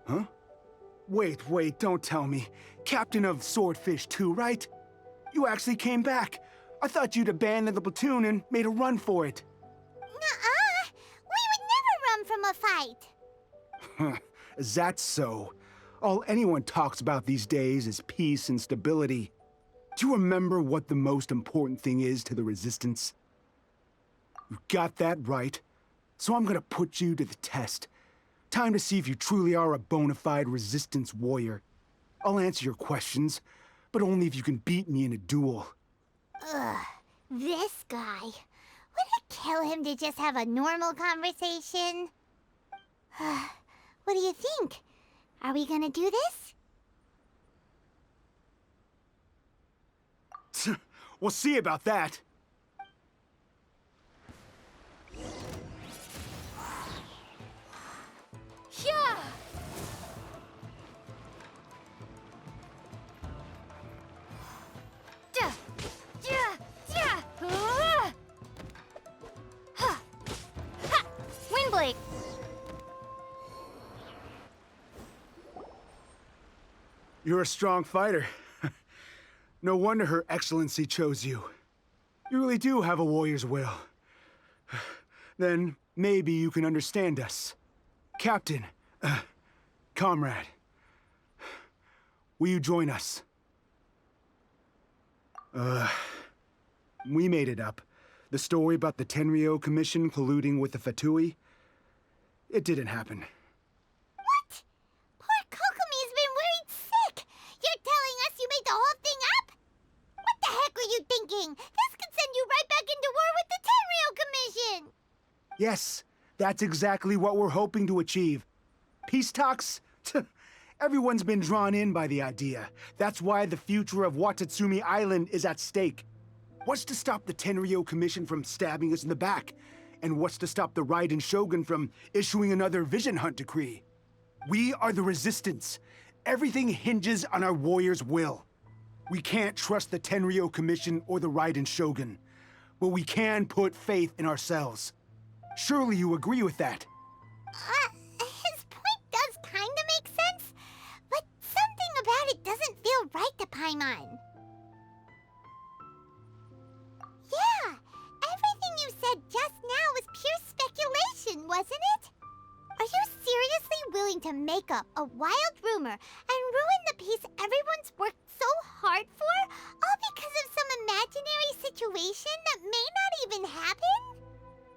Speaker 17: Huh? Wait, don't tell me. Captain of Swordfish too, right? You actually came back. I thought you'd abandoned the platoon and made a run for it.
Speaker 1: Nuh-uh. We would never run from a fight.
Speaker 17: Is that so? All anyone talks about these days is peace and stability. Do you remember what the most important thing is to the Resistance? You got that right. So I'm gonna put you to the test. Time to see if you truly are a bona fide Resistance warrior. I'll answer your questions, but only if you can beat me in a duel.
Speaker 1: Ugh, this guy. Would it kill him to just have a normal conversation? What do you think? Are we gonna do this?
Speaker 17: We'll see about that.
Speaker 16: Yeah! Windblade!
Speaker 17: You're a strong fighter. No wonder Her Excellency chose you. You really do have a warrior's will. Then maybe you can understand us. Captain, comrade, will you join us? We made it up. The story about the Tenryo Commission colluding with the Fatui, it didn't happen.
Speaker 1: What? Poor Kokomi's been worried sick. You're telling us you made the whole thing up? What the heck were you thinking? This could send you right back into war with the Tenryo Commission.
Speaker 17: Yes, that's exactly what we're hoping to achieve. Peace talks? Everyone's been drawn in by the idea. That's why the future of Watatsumi Island is at stake. What's to stop the Tenryo Commission from stabbing us in the back? And what's to stop the Raiden Shogun from issuing another Vision Hunt decree? We are the Resistance. Everything hinges on our warrior's will. We can't trust the Tenryo Commission or the Raiden Shogun, but we can put faith in ourselves. Surely you agree with that?
Speaker 1: His point does kinda make sense, but something about it doesn't feel right to Paimon. Yeah, everything you said just now was pure speculation, wasn't it? Are you seriously willing to make up a wild rumor and ruin the peace everyone's worked so hard for, all because of some imaginary situation that may not even happen?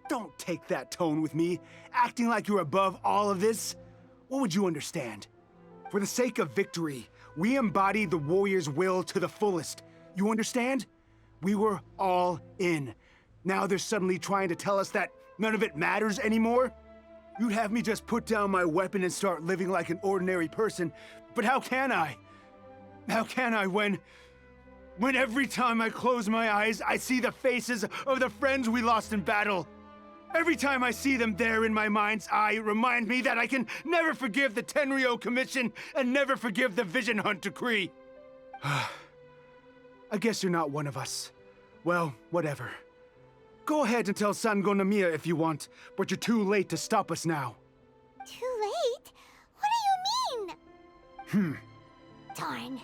Speaker 17: Don't take that tone with me, acting like you're above all of this. What would you understand? For the sake of victory, we embodied the warrior's will to the fullest. You understand? We were all in. Now they're suddenly trying to tell us that none of it matters anymore? You'd have me just put down my weapon and start living like an ordinary person, but how can I? How can I when every time I close my eyes, I see the faces of the friends we lost in battle? Every time I see them there in my mind's eye, it reminds me that I can never forgive the Tenryo Commission and never forgive the Vision Hunt decree. I guess you're not one of us. Well, whatever. Go ahead and tell Sango Nomiya if you want, but you're too late to stop us now.
Speaker 1: Too late? What do you mean? Darn.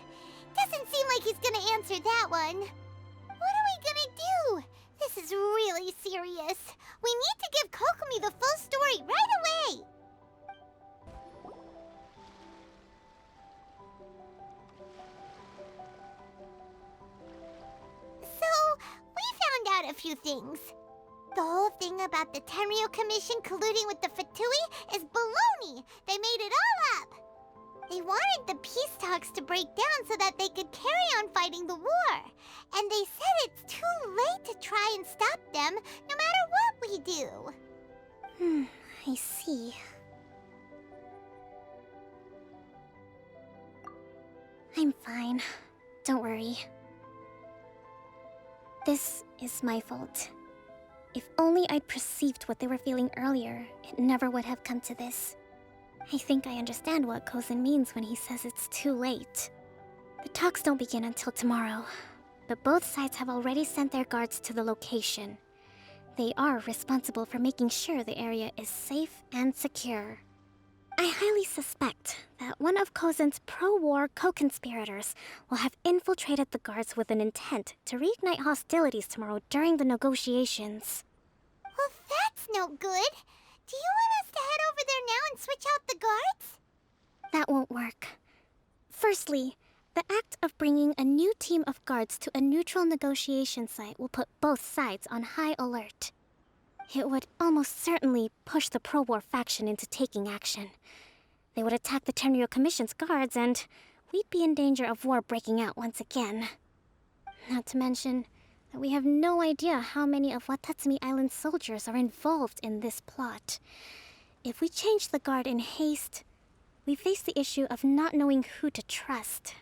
Speaker 1: Doesn't seem like he's gonna answer that one. What are we gonna do? This is really serious. We need to give Kokomi the full story right away. So, we found out a few things. The whole thing about the Tenryo Commission colluding with the Fatui is baloney. They made it all up. They wanted the peace talks to break down so that they could carry on fighting the war. And they said it's too late to try and stop them, no matter what we do.
Speaker 11: I see. I'm fine. Don't worry. This is my fault. If only I'd perceived what they were feeling earlier, it never would have come to this. I think I understand what Kozin means when he says it's too late. The talks don't begin until tomorrow, but both sides have already sent their guards to the location. They are responsible for making sure the area is safe and secure. I highly suspect that one of Kozin's pro-war co-conspirators will have infiltrated the guards with an intent to reignite hostilities tomorrow during the negotiations.
Speaker 1: Well, that's no good. Do you want us to head over there now and switch out the guards?
Speaker 11: That won't work. Firstly, the act of bringing a new team of guards to a neutral negotiation site will put both sides on high alert. It would almost certainly push the pro-war faction into taking action. They would attack the Tenryo Commission's guards, and we'd be in danger of war breaking out once again. Not to mention that we have no idea how many of Watatsumi Island's soldiers are involved in this plot. If we change the guard in haste, we face the issue of not knowing who to trust.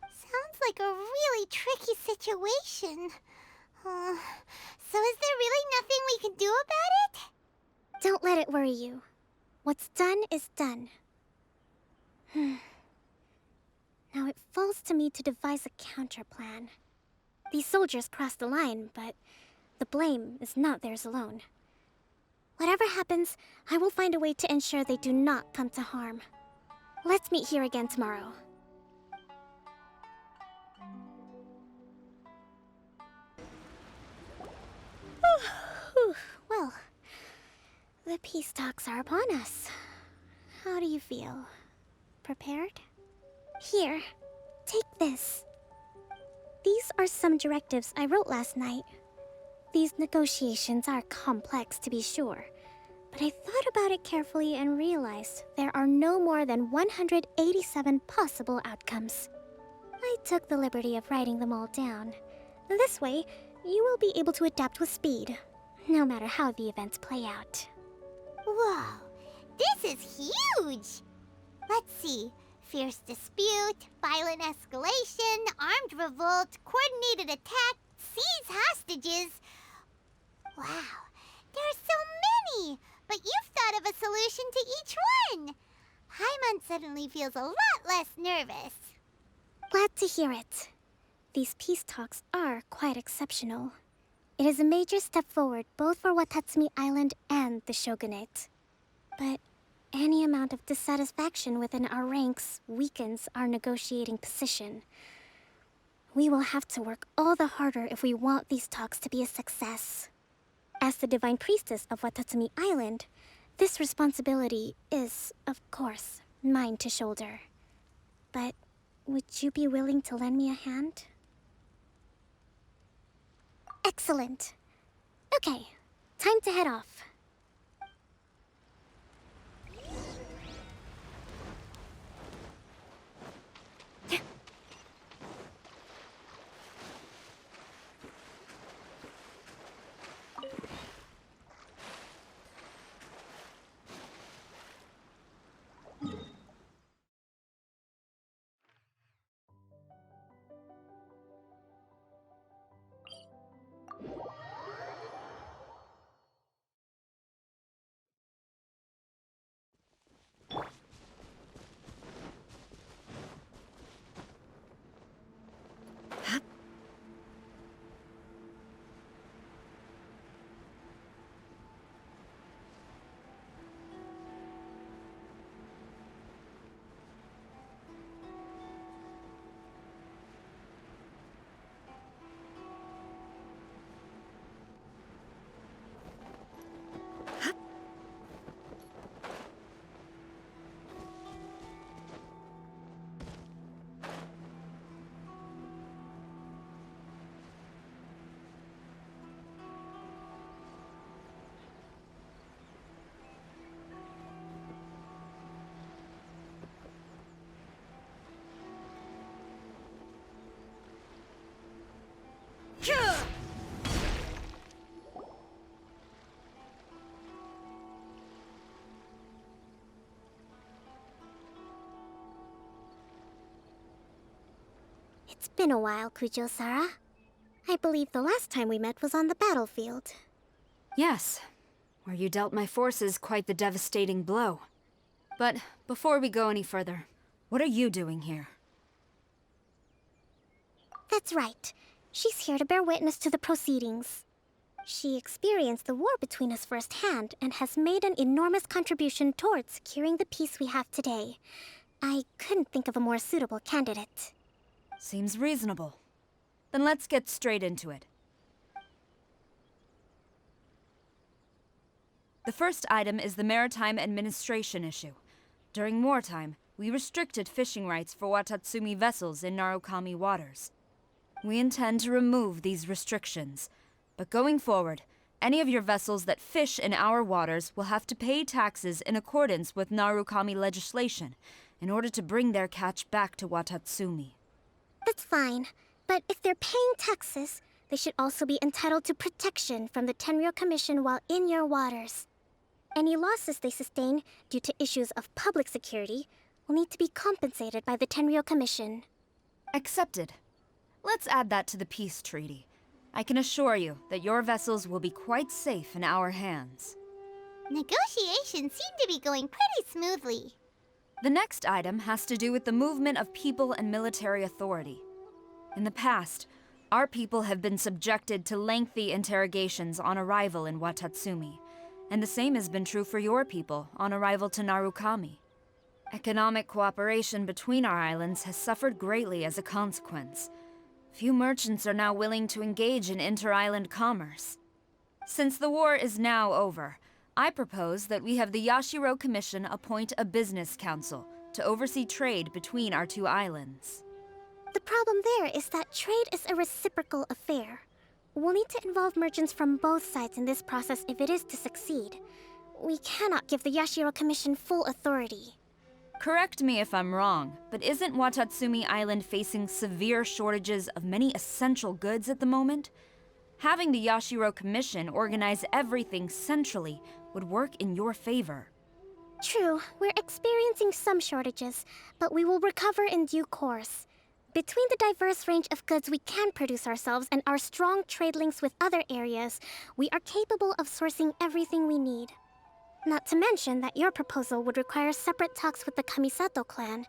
Speaker 1: Sounds like a really tricky situation. So is there really nothing we can do about it?
Speaker 11: Don't let it worry you. What's done is done. Now it falls to me to devise a counterplan. These soldiers crossed the line, but the blame is not theirs alone. Whatever happens, I will find a way to ensure they do not come to harm. Let's meet here again tomorrow. Well, the peace talks are upon us. How do you feel? Prepared? Here, take this. These are some directives I wrote last night. These negotiations are complex, to be sure, but I thought about it carefully and realized there are no more than 187 possible outcomes. I took the liberty of writing them all down. This way, you will be able to adapt with speed, no matter how the events play out.
Speaker 1: Whoa, this is huge! Let's see. Fierce dispute, violent escalation, armed revolt, coordinated attack, seize hostages. Wow, there are so many! But you've thought of a solution to each one! Paimon suddenly feels a lot less nervous.
Speaker 11: Glad to hear it. These peace talks are quite exceptional. It is a major step forward both for Watatsumi Island and the Shogunate. But any amount of dissatisfaction within our ranks weakens our negotiating position. We will have to work all the harder if we want these talks to be a success. As the Divine Priestess of Watatsumi Island, this responsibility is, of course, mine to shoulder. But would you be willing to lend me a hand? Excellent. Okay, time to head off. It's been a while, Kujo-Sara. I believe the last time we met was on the battlefield.
Speaker 18: Yes, where you dealt my forces quite the devastating blow. But before we go any further, what are you doing here?
Speaker 11: That's right. She's here to bear witness to the proceedings. She experienced the war between us firsthand and has made an enormous contribution towards securing the peace we have today. I couldn't think of a more suitable candidate.
Speaker 18: Seems reasonable. Then let's get straight into it. The first item is the maritime administration issue. During wartime, we restricted fishing rights for Watatsumi vessels in Narukami waters. We intend to remove these restrictions, but going forward, any of your vessels that fish in our waters will have to pay taxes in accordance with Narukami legislation in order to bring their catch back to Watatsumi.
Speaker 11: That's fine, but if they're paying taxes, they should also be entitled to protection from the Tenryou Commission while in your waters. Any losses they sustain due to issues of public security will need to be compensated by the Tenryou Commission.
Speaker 18: Accepted. Let's add that to the peace treaty. I can assure you that your vessels will be quite safe in our hands.
Speaker 1: Negotiations seem to be going pretty smoothly.
Speaker 18: The next item has to do with the movement of people and military authority. In the past, our people have been subjected to lengthy interrogations on arrival in Watatsumi, and the same has been true for your people on arrival to Narukami. Economic cooperation between our islands has suffered greatly as a consequence. Few merchants are now willing to engage in inter-island commerce. Since the war is now over, I propose that we have the Yashiro Commission appoint a business council to oversee trade between our two islands.
Speaker 11: The problem there is that trade is a reciprocal affair. We'll need to involve merchants from both sides in this process if it is to succeed. We cannot give the Yashiro Commission full authority.
Speaker 18: Correct me if I'm wrong, but isn't Watatsumi Island facing severe shortages of many essential goods at the moment? Having the Yashiro Commission organize everything centrally would work in your favor.
Speaker 11: True, we're experiencing some shortages, but we will recover in due course. Between the diverse range of goods we can produce ourselves and our strong trade links with other areas, we are capable of sourcing everything we need. Not to mention that your proposal would require separate talks with the Kamisato clan.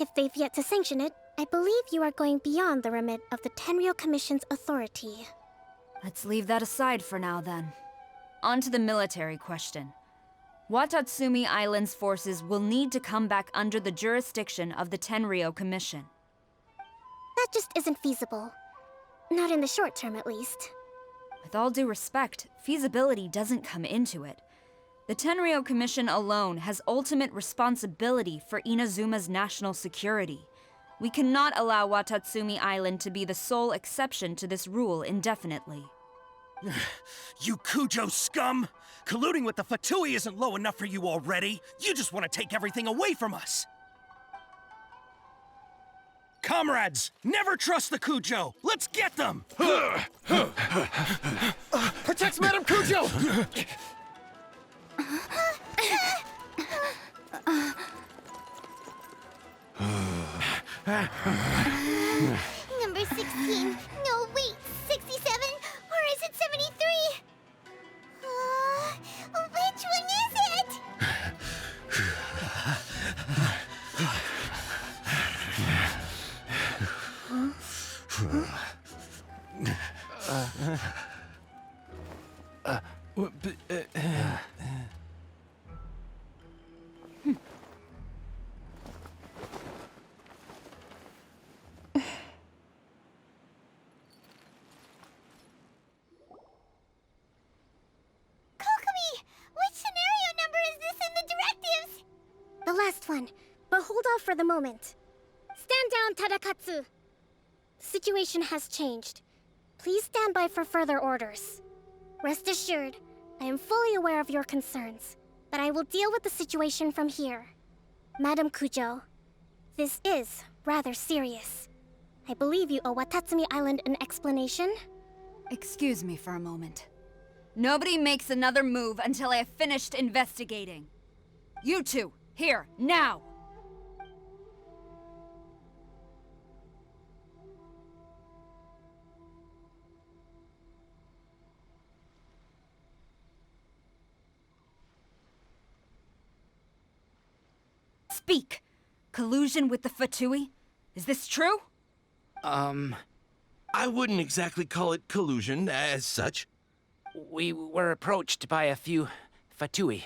Speaker 11: If they've yet to sanction it, I believe you are going beyond the remit of the Tenryou Commission's authority.
Speaker 18: Let's leave that aside for now, then. On to the military question. Watatsumi Island's forces will need to come back under the jurisdiction of the Tenryou Commission.
Speaker 11: That just isn't feasible. Not in the short term, at least.
Speaker 18: With all due respect, feasibility doesn't come into it. The Tenryou Commission alone has ultimate responsibility for Inazuma's national security. We cannot allow Watatsumi Island to be the sole exception to this rule indefinitely.
Speaker 19: You Kujo scum! Colluding with the Fatui isn't low enough for you already. You just want to take everything away from us. Comrades, never trust the Kujo. Let's get them!
Speaker 4: Protect Madame Kujo!
Speaker 1: Number 16. No, wait. 67? Or is it 73? Which one is it?
Speaker 11: The last one, but hold off for the moment. Stand down, Tadakatsu. The situation has changed. Please stand by for further orders. Rest assured, I am fully aware of your concerns, but I will deal with the situation from here. Madam Kujo, this is rather serious. I believe you owe Watatsumi Island an explanation.
Speaker 18: Excuse me for a moment. Nobody makes another move until I have finished investigating. You two, here, now! Speak! Collusion with the Fatui? Is this true?
Speaker 10: I wouldn't exactly call it collusion as such.
Speaker 20: We were approached by a few Fatui.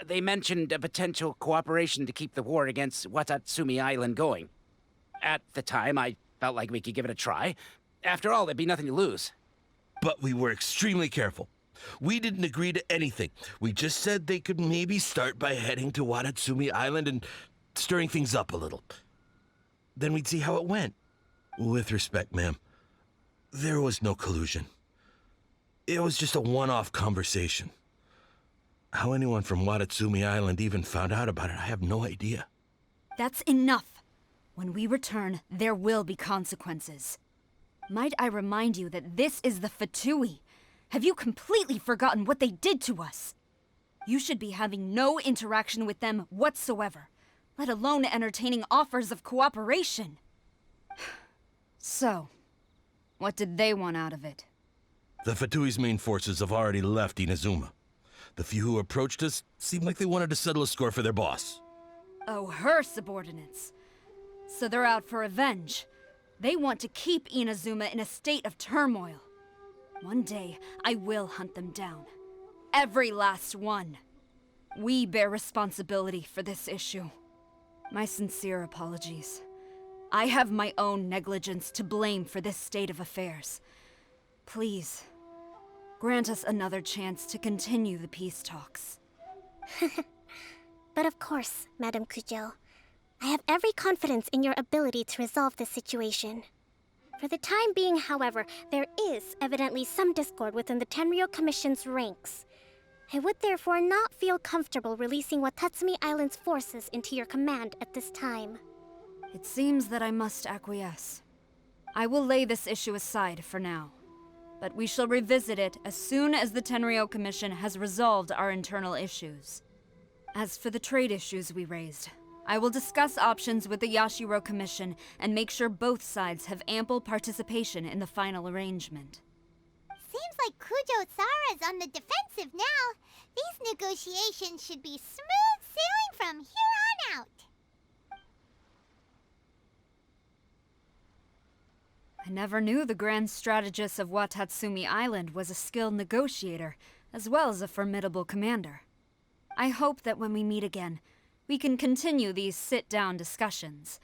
Speaker 20: They mentioned a potential cooperation to keep the war against Watatsumi Island going. At the time, I felt like we could give it a try. After all, there'd be nothing to lose.
Speaker 10: But we were extremely careful. We didn't agree to anything. We just said they could maybe start by heading to Watatsumi Island and stirring things up a little. Then we'd see how it went. With respect, ma'am, there was no collusion. It was just a one-off conversation. How anyone from Watatsumi Island even found out about it, I have no idea.
Speaker 18: That's enough. When we return, there will be consequences. Might I remind you that this is the Fatui? Have you completely forgotten what they did to us? You should be having no interaction with them whatsoever, let alone entertaining offers of cooperation. So, what did they want out of it?
Speaker 10: The Fatui's main forces have already left Inazuma. The few who approached us seemed like they wanted to settle a score for their boss.
Speaker 18: Oh, her subordinates. So they're out for revenge. They want to keep Inazuma in a state of turmoil. One day, I will hunt them down. Every last one. We bear responsibility for this issue. My sincere apologies. I have my own negligence to blame for this state of affairs. Please, grant us another chance to continue the peace talks.
Speaker 11: But of course, Madame Kujo. I have every confidence in your ability to resolve this situation. For the time being, however, there is evidently some discord within the Tenryou Commission's ranks. I would therefore not feel comfortable releasing Watatsumi Island's forces into your command at this time.
Speaker 18: It seems that I must acquiesce. I will lay this issue aside for now, but we shall revisit it as soon as the Tenryou Commission has resolved our internal issues. As for the trade issues we raised, I will discuss options with the Yashiro Commission and make sure both sides have ample participation in the final arrangement.
Speaker 1: Seems like Kujo-Sara's on the defensive now. These negotiations should be smooth sailing from here on out.
Speaker 18: I never knew the Grand Strategist of Watatsumi Island was a skilled negotiator, as well as a formidable commander. I hope that when we meet again, we can continue these sit-down discussions.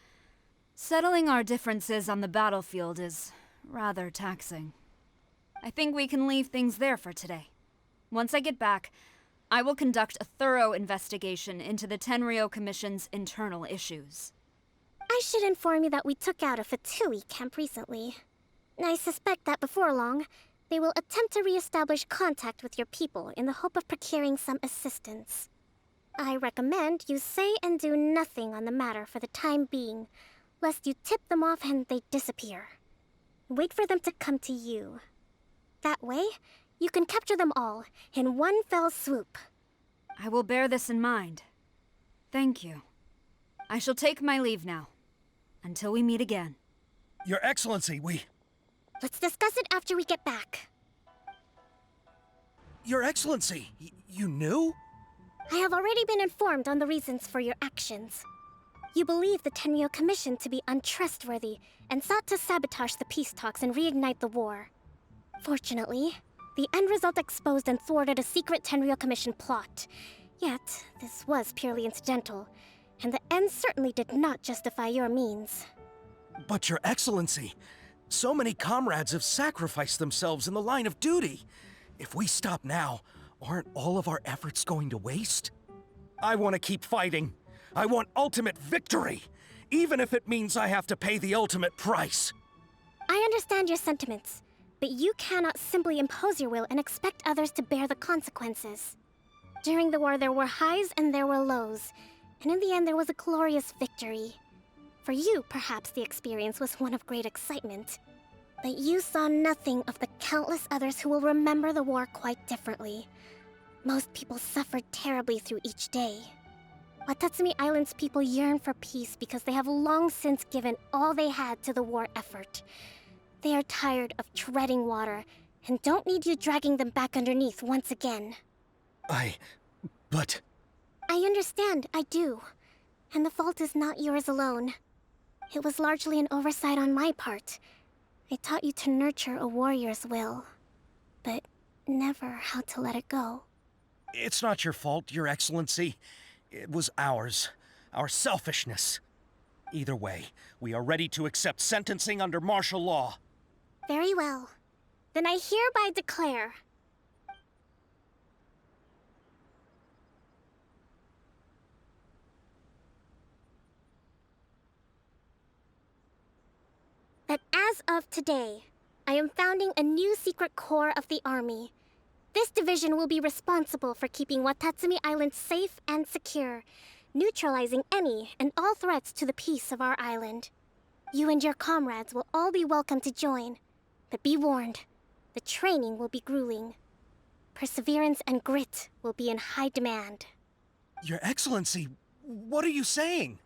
Speaker 18: Settling our differences on the battlefield is rather taxing. I think we can leave things there for today. Once I get back, I will conduct a thorough investigation into the Tenryou Commission's internal issues.
Speaker 11: I should inform you that we took out a Fatui camp recently. I suspect that before long, they will attempt to re-establish contact with your people in the hope of procuring some assistance. I recommend you say and do nothing on the matter for the time being, lest you tip them off and they disappear. Wait for them to come to you. That way, you can capture them all in one fell swoop.
Speaker 18: I will bear this in mind. Thank you. I shall take my leave now. Until we meet again.
Speaker 19: Your Excellency,
Speaker 11: Let's discuss it after we get back.
Speaker 19: Your Excellency, you knew?
Speaker 11: I have already been informed on the reasons for your actions. You believe the Tenryou Commission to be untrustworthy and sought to sabotage the peace talks and reignite the war. Fortunately, the end result exposed and thwarted a secret Tenryou Commission plot. Yet, this was purely incidental, and the end certainly did not justify your means.
Speaker 19: But Your Excellency, so many comrades have sacrificed themselves in the line of duty. If we stop now, aren't all of our efforts going to waste? I want to keep fighting. I want ultimate victory, even if it means I have to pay the ultimate price.
Speaker 11: I understand your sentiments, but you cannot simply impose your will and expect others to bear the consequences. During the war, there were highs and there were lows, and in the end, there was a glorious victory. For you, perhaps the experience was one of great excitement. But you saw nothing of the countless others who will remember the war quite differently. Most people suffered terribly through each day. Watatsumi Island's people yearn for peace because they have long since given all they had to the war effort. They are tired of treading water and don't need you dragging them back underneath once again.
Speaker 19: But...
Speaker 11: I understand, I do. And the fault is not yours alone. It was largely an oversight on my part. I taught you to nurture a warrior's will, but never how to let it go.
Speaker 19: It's not your fault, Your Excellency. It was ours. Our selfishness. Either way, we are ready to accept sentencing under martial law.
Speaker 11: Very well. Then I hereby declare... As of today, I am founding a new secret corps of the army. This division will be responsible for keeping Watatsumi Island safe and secure, neutralizing any and all threats to the peace of our island. You and your comrades will all be welcome to join, but be warned, the training will be grueling. Perseverance and grit will be in high demand.
Speaker 19: Your Excellency, what are you saying?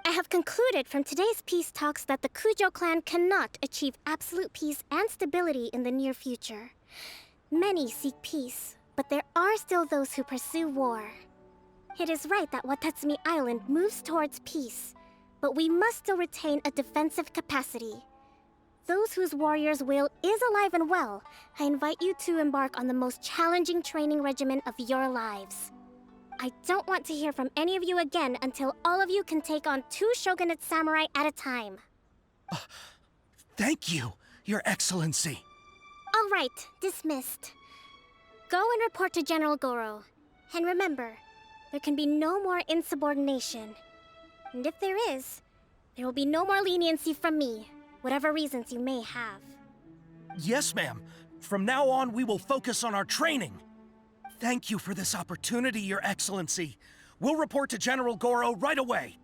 Speaker 11: I have concluded from today's peace talks that the Kujo clan cannot achieve absolute peace and stability in the near future. Many seek peace, but there are still those who pursue war. It is right that Watatsumi Island moves towards peace, but we must still retain a defensive capacity. Those whose warrior's will is alive and well, I invite you to embark on the most challenging training regimen of your lives. I don't want to hear from any of you again until all of you can take on 2 shogunate samurai at a time.
Speaker 19: Thank you, Your Excellency.
Speaker 11: All right, dismissed. Go and report to General Goro. And remember, there can be no more insubordination. And if there is, there will be no more leniency from me, whatever reasons you may have.
Speaker 19: Yes, ma'am. From now on, we will focus on our training. Thank you for this opportunity, Your Excellency. We'll report to General Goro right away.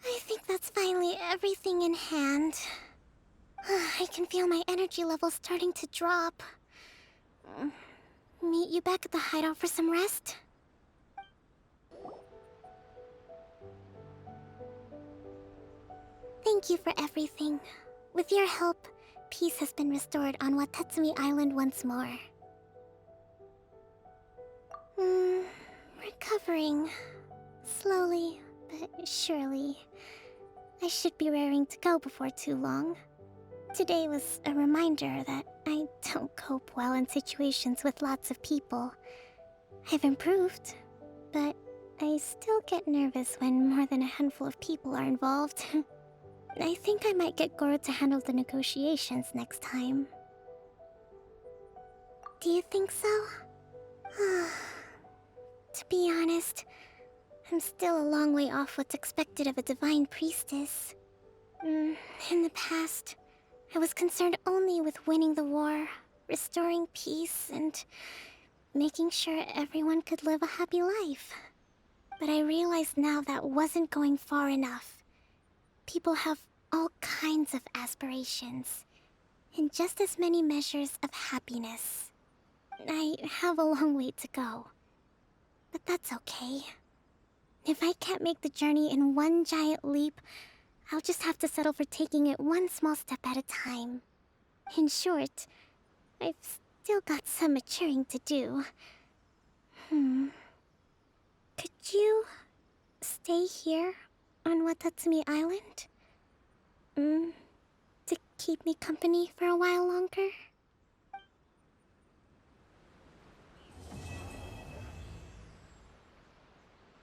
Speaker 11: I think that's finally everything in hand. I can feel my energy levels starting to drop. Meet you back at the hideout for some rest? Thank you for everything. With your help, peace has been restored on Watatsumi Island once more. Recovering. Slowly, but surely. I should be raring to go before too long. Today was a reminder that I don't cope well in situations with lots of people. I've improved, but I still get nervous when more than a handful of people are involved. I think I might get Goro to handle the negotiations next time. Do you think so? To be honest, I'm still a long way off what's expected of a divine priestess. In the past, I was concerned only with winning the war, restoring peace, and making sure everyone could live a happy life. But I realize now that wasn't going far enough. People have all kinds of aspirations, and just as many measures of happiness. I have a long way to go, but that's okay. If I can't make the journey in one giant leap, I'll just have to settle for taking it one small step at a time. In short, I've still got some maturing to do. Could you stay here on Watatsumi Island? To keep me company for a while longer?